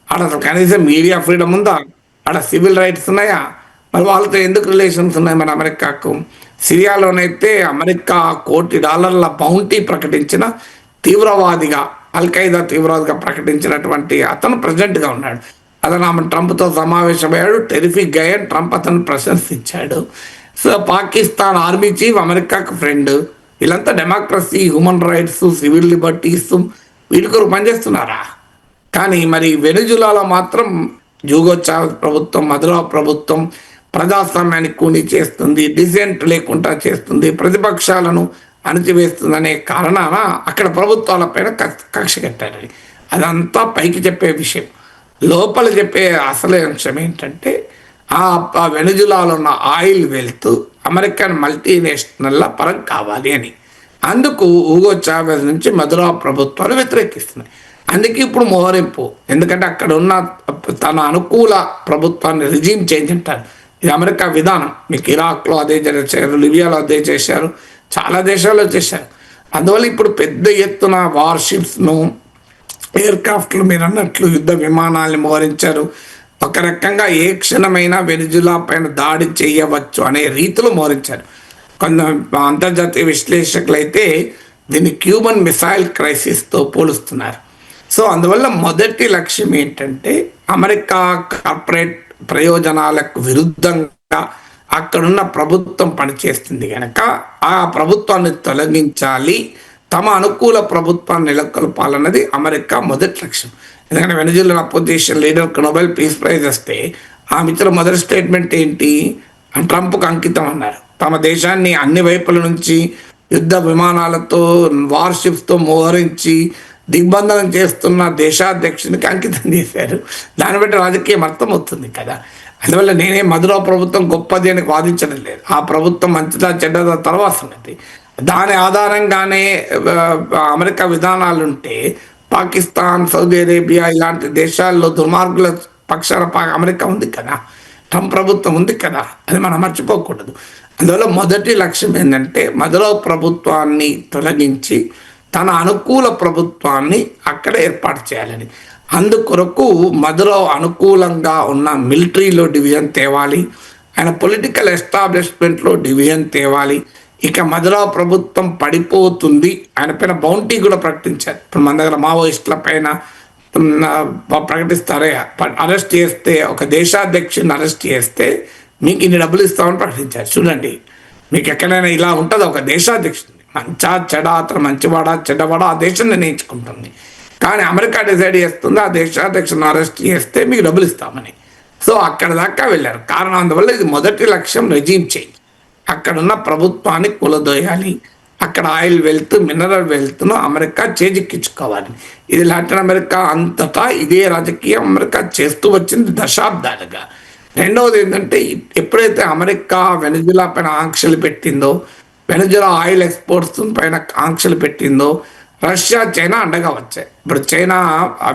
ఆడ అసలు కనీసం మీడియా ఫ్రీడమ్ ఉందా? ఆడ సివిల్ రైట్స్ ఉన్నాయా? మరి వాళ్ళతో ఎందుకు రిలేషన్స్ ఉన్నాయి మన అమెరికాకు? సిరియాలోనైతే అమెరికా $1 కోటి బౌంటీ ప్రకటించిన తీవ్రవాదిగా, అల్ఖైదా తీవ్రవాదిగా ప్రకటించినటువంటి అతను ప్రెసిడెంట్గా ఉన్నాడు. అతను ఆమె ట్రంప్తో సమావేశమయ్యాడు. టెరిఫిక్ గా ట్రంప్ అతను ప్రశంసించాడు. సో పాకిస్తాన్ ఆర్మీ చీఫ్ అమెరికాకు ఫ్రెండ్. వీళ్ళంతా democracy, human rights, civil liberties వీటి కొరకు పనిచేస్తున్నారా? కానీ మరి వెనిజులాలో మాత్రం హ్యూగో చావెస్ ప్రభుత్వం, మదురో ప్రభుత్వం ప్రజాస్వామ్యాన్ని కూని చేస్తుంది, డిసెంట్ లేకుండా చేస్తుంది, ప్రతిపక్షాలను అణచివేస్తుందనే కారణాన అక్కడ ప్రభుత్వాలపైన కక్ష కట్టారని. అదంతా పైకి చెప్పే విషయం. లోపల చెప్పే అసలే అంశం ఏంటంటే ఆ వెనిజులాలో ఉన్న ఆయిల్ వెల్త్ అమెరికన్ మల్టీనేషనల్ల పరం కావాలి అని. అందుకు హ్యూగో చావెస్ నుంచి మదురో ప్రభుత్వాలు వ్యతిరేకిస్తున్నాయి. అందుకే ఇప్పుడు మోహరింపు. ఎందుకంటే అక్కడ ఉన్న తన అనుకూల ప్రభుత్వాన్ని రిజీమ్ చేంజ్ అంటారు. ఇది అమెరికా విధానం. మీకు ఇరాక్లో అదే చేశారు, లిబియాలో అదే చేశారు, చాలా దేశాల్లో చేశారు. అందువల్ల ఇప్పుడు పెద్ద ఎత్తున వార్షిప్స్ను, ఎయిర్క్రాఫ్ట్లు మీరు అన్నట్లు యుద్ధ విమానాల్ని మోహరించారు. ఒక రకంగా ఏ క్షణమైనా వెనిజులా పైన దాడి చేయవచ్చు అనే రీతిలో మోహరించారు. కొంత అంతర్జాతీయ విశ్లేషకులు అయితే దీన్ని క్యూబన్ మిసైల్ క్రైసిస్తో పోలుస్తున్నారు. సో అందువల్ల మొదటి లక్ష్యం ఏంటంటే అమెరికా కార్పొరేట్ ప్రయోజనాలకు విరుద్ధంగా అక్కడున్న ప్రభుత్వం పనిచేస్తుంది కనుక ఆ ప్రభుత్వాన్ని తొలగించాలి, తమ అనుకూల ప్రభుత్వాన్ని నెలకొల్పాలన్నది అమెరికా మొదటి లక్ష్యం. ఎందుకంటే వెనిజులా అపోజిషన్ లీడర్కి నోబెల్ పీస్ ప్రైజ్ వస్తే ఆ మిత్రుల మొదటి స్టేట్మెంట్ ఏంటి? ట్రంప్కు అంకితం అన్నారు. తమ దేశాన్ని అన్ని వైపుల నుంచి యుద్ధ విమానాలతో, వార్షిప్స్తో మోహరించి దిగ్బంధనం చేస్తున్న దేశాధ్యక్షునికి అంకితం చేశారు. దాన్ని బట్టి రాజకీయం అర్థమవుతుంది కదా. అందువల్ల నేనే మదురో ప్రభుత్వం గొప్పది అని వాదించడం లేదు. ఆ ప్రభుత్వం మంచిదా చెడ్డదా తర్వాత సంగతి. దాని ఆధారంగానే అమెరికా విధానాలుంటే పాకిస్తాన్, సౌదీ అరేబియా ఇలాంటి దేశాల్లో దుర్మార్గుల పక్షాన అమెరికా ఉంది కదా, ట్రంప్ ప్రభుత్వం ఉంది కదా, అది మనం మర్చిపోకూడదు. అందువల్ల మొదటి లక్ష్యం ఏంటంటే మదురో ప్రభుత్వాన్ని తొలగించి తన అనుకూల ప్రభుత్వాన్ని అక్కడ ఏర్పాటు చేయాలని. అందుకొరకు మదురో అనుకూలంగా ఉన్న మిలిటరీలో డివిజన్ తేవాలి, ఆయన పొలిటికల్ ఎస్టాబ్లిష్మెంట్లో డివిజన్ తేవాలి. ఇక మదురో ప్రభుత్వం పడిపోతుంది, ఆయన పైన బౌంటీ కూడా ప్రకటించారు. ఇప్పుడు మన దగ్గర మావోయిస్టుల పైన ప్రకటిస్తారే, అరెస్ట్ చేస్తే, ఒక దేశాధ్యక్షుని అరెస్ట్ చేస్తే మీకు ఇన్ని డబ్బులు ఇస్తామని ప్రకటించారు. చూడండి, మీకు ఎక్కడైనా ఇలా ఉంటుంది? ఒక దేశాధ్యక్షుడిని మంచా చెడ, అతను మంచివాడా చెడ్డవాడా ఆ దేశం నిర్ణయించుకుంటుంది. కానీ అమెరికా డిసైడ్ చేస్తుంది ఆ దేశాధ్యక్షుని అరెస్ట్ చేస్తే మీకు డబ్బులు ఇస్తామని. సో అక్కడ దాకా వెళ్ళారు. కారణం అందువల్ల ఇది మొదటి లక్ష్యం రెజీమ్ చేంజ్. అక్కడున్న ప్రభుత్వాన్ని కూలదోయాలి, అక్కడ ఆయిల్ వెల్త్, మినరల్ వెల్త్ను అమెరికా చేజిక్కించుకోవాలి. ఇది లాటిన్ అమెరికా అంతటా ఇదే రాజకీయం అమెరికా చేస్తూ వచ్చింది దశాబ్దాలుగా. రెండవది ఏంటంటే ఎప్పుడైతే అమెరికా వెనిజులా పైన ఆంక్షలు పెట్టిందో, వెనిజులా ఆయిల్ ఎక్స్పోర్ట్స్ పైన ఆంక్షలు పెట్టిందో, రష్యా, చైనా అండగా వచ్చాయి. ఇప్పుడు చైనా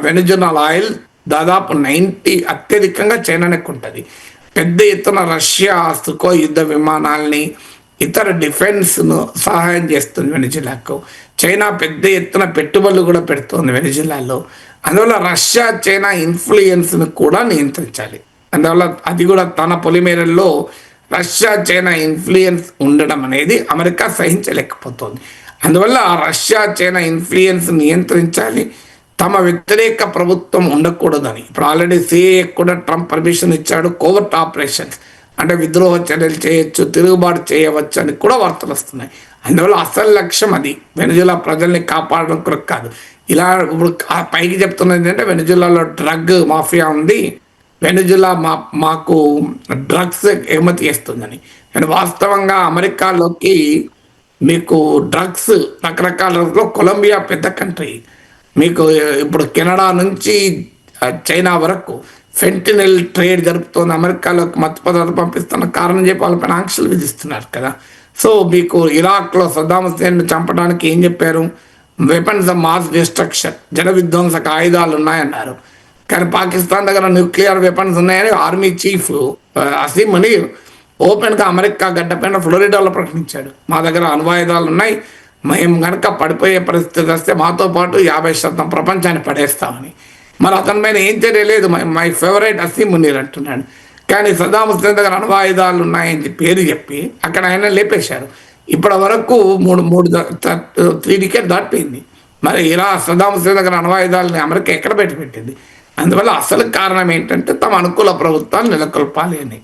వెనిజులా ఆయిల్ దాదాపు 90 అత్యధికంగా చైనానే ఉంటుంది. పెద్ద ఎత్తున రష్యా సుకో యుద్ధ విమానాల్ని, ఇతర డిఫెన్స్ను సహాయం చేస్తుంది వెనిజులాకు. చైనా పెద్ద ఎత్తున పెట్టుబడులు కూడా పెడుతుంది వెనిజులాలో. అందువల్ల రష్యా చైనా ఇన్ఫ్లుయెన్స్ను కూడా నియంత్రించాలి. అందువల్ల అది కూడా తన పొలిమేరల్లో రష్యా చైనా ఇన్ఫ్లుయెన్స్ ఉండడం అనేది అమెరికా సహించలేకపోతుంది. అందువల్ల రష్యా చైనా ఇన్ఫ్లుయెన్స్ నియంత్రించాలి, తమ వ్యతిరేక ప్రభుత్వం ఉండకూడదని. ఇప్పుడు ఆల్రెడీ సిఏఏ కూడా ట్రంప్ పర్మిషన్ ఇచ్చాడు. కోవర్ట్ ఆపరేషన్స్ అంటే విద్రోహ చర్యలు చేయొచ్చు, తిరుగుబాటు చేయవచ్చు అని కూడా వార్తలు వస్తున్నాయి. అందువల్ల అసలు లక్ష్యం అది వెనుజులా ప్రజల్ని కాపాడడం కొరకు కాదు. ఇలా ఇప్పుడు పైకి చెప్తున్నది ఏంటంటే వెనుజులాలో డ్రగ్ మాఫియా ఉంది, వెనుజులా మాకు డ్రగ్స్ ఎగుమతి చేస్తుందని. కానీ వాస్తవంగా అమెరికాలోకి మీకు డ్రగ్స్ రకరకాల కొలంబియా పెద్ద కంట్రీ, మీకు ఇప్పుడు కెనడా నుంచి చైనా వరకు ఫెంటినిల్ ట్రేడ్ జరుపుతోంది. అమెరికాలోకి మత్తు పదార్థాలు పంపిస్తున్న కారణం చెప్పి వాళ్ళపైన ఆంక్షలు విధిస్తున్నారు కదా. సో మీకు ఇరాక్లో సద్దాం హుస్సేన్ చంపడానికి ఏం చెప్పారు? వెపన్స్ ఆఫ్ మాస్ డిస్ట్రక్షన్, జన విధ్వంసక ఆయుధాలు ఉన్నాయన్నారు. కానీ పాకిస్తాన్ దగ్గర న్యూక్లియర్ వెపన్స్ ఉన్నాయని ఆర్మీ చీఫ్ అసీం మునీర్ ఓపెన్గా అమెరికా గడ్డపైన ఫ్లోరిడాలో ప్రకటించాడు. మా దగ్గర అణ్వాయుధాలు ఉన్నాయి, మేము కనుక పడిపోయే పరిస్థితి వస్తే మాతో పాటు 50% ప్రపంచాన్ని పడేస్తామని. మరి అతని పైన ఏం తెలియలేదు. మై ఫేవరెట్ అసీం మునీర్ అంటున్నాడు. కానీ సద్దాం హుస్సేన్ దగ్గర అణ్వాయుధాలు ఉన్నాయని పేరు చెప్పి అక్కడ ఆయన లేపేశారు. ఇప్పటి వరకు 3 డికేట్ దాటిపోయింది. మరి ఇలా సద్దాం హుస్సేన్ దగ్గర అణ్వాయుధాలని అమెరికా ఎక్కడ పెట్టింది? అందువల్ల అసలు కారణం ఏంటంటే తమ అనుకూల ప్రభుత్వాలు నెలకొల్పాలి అని.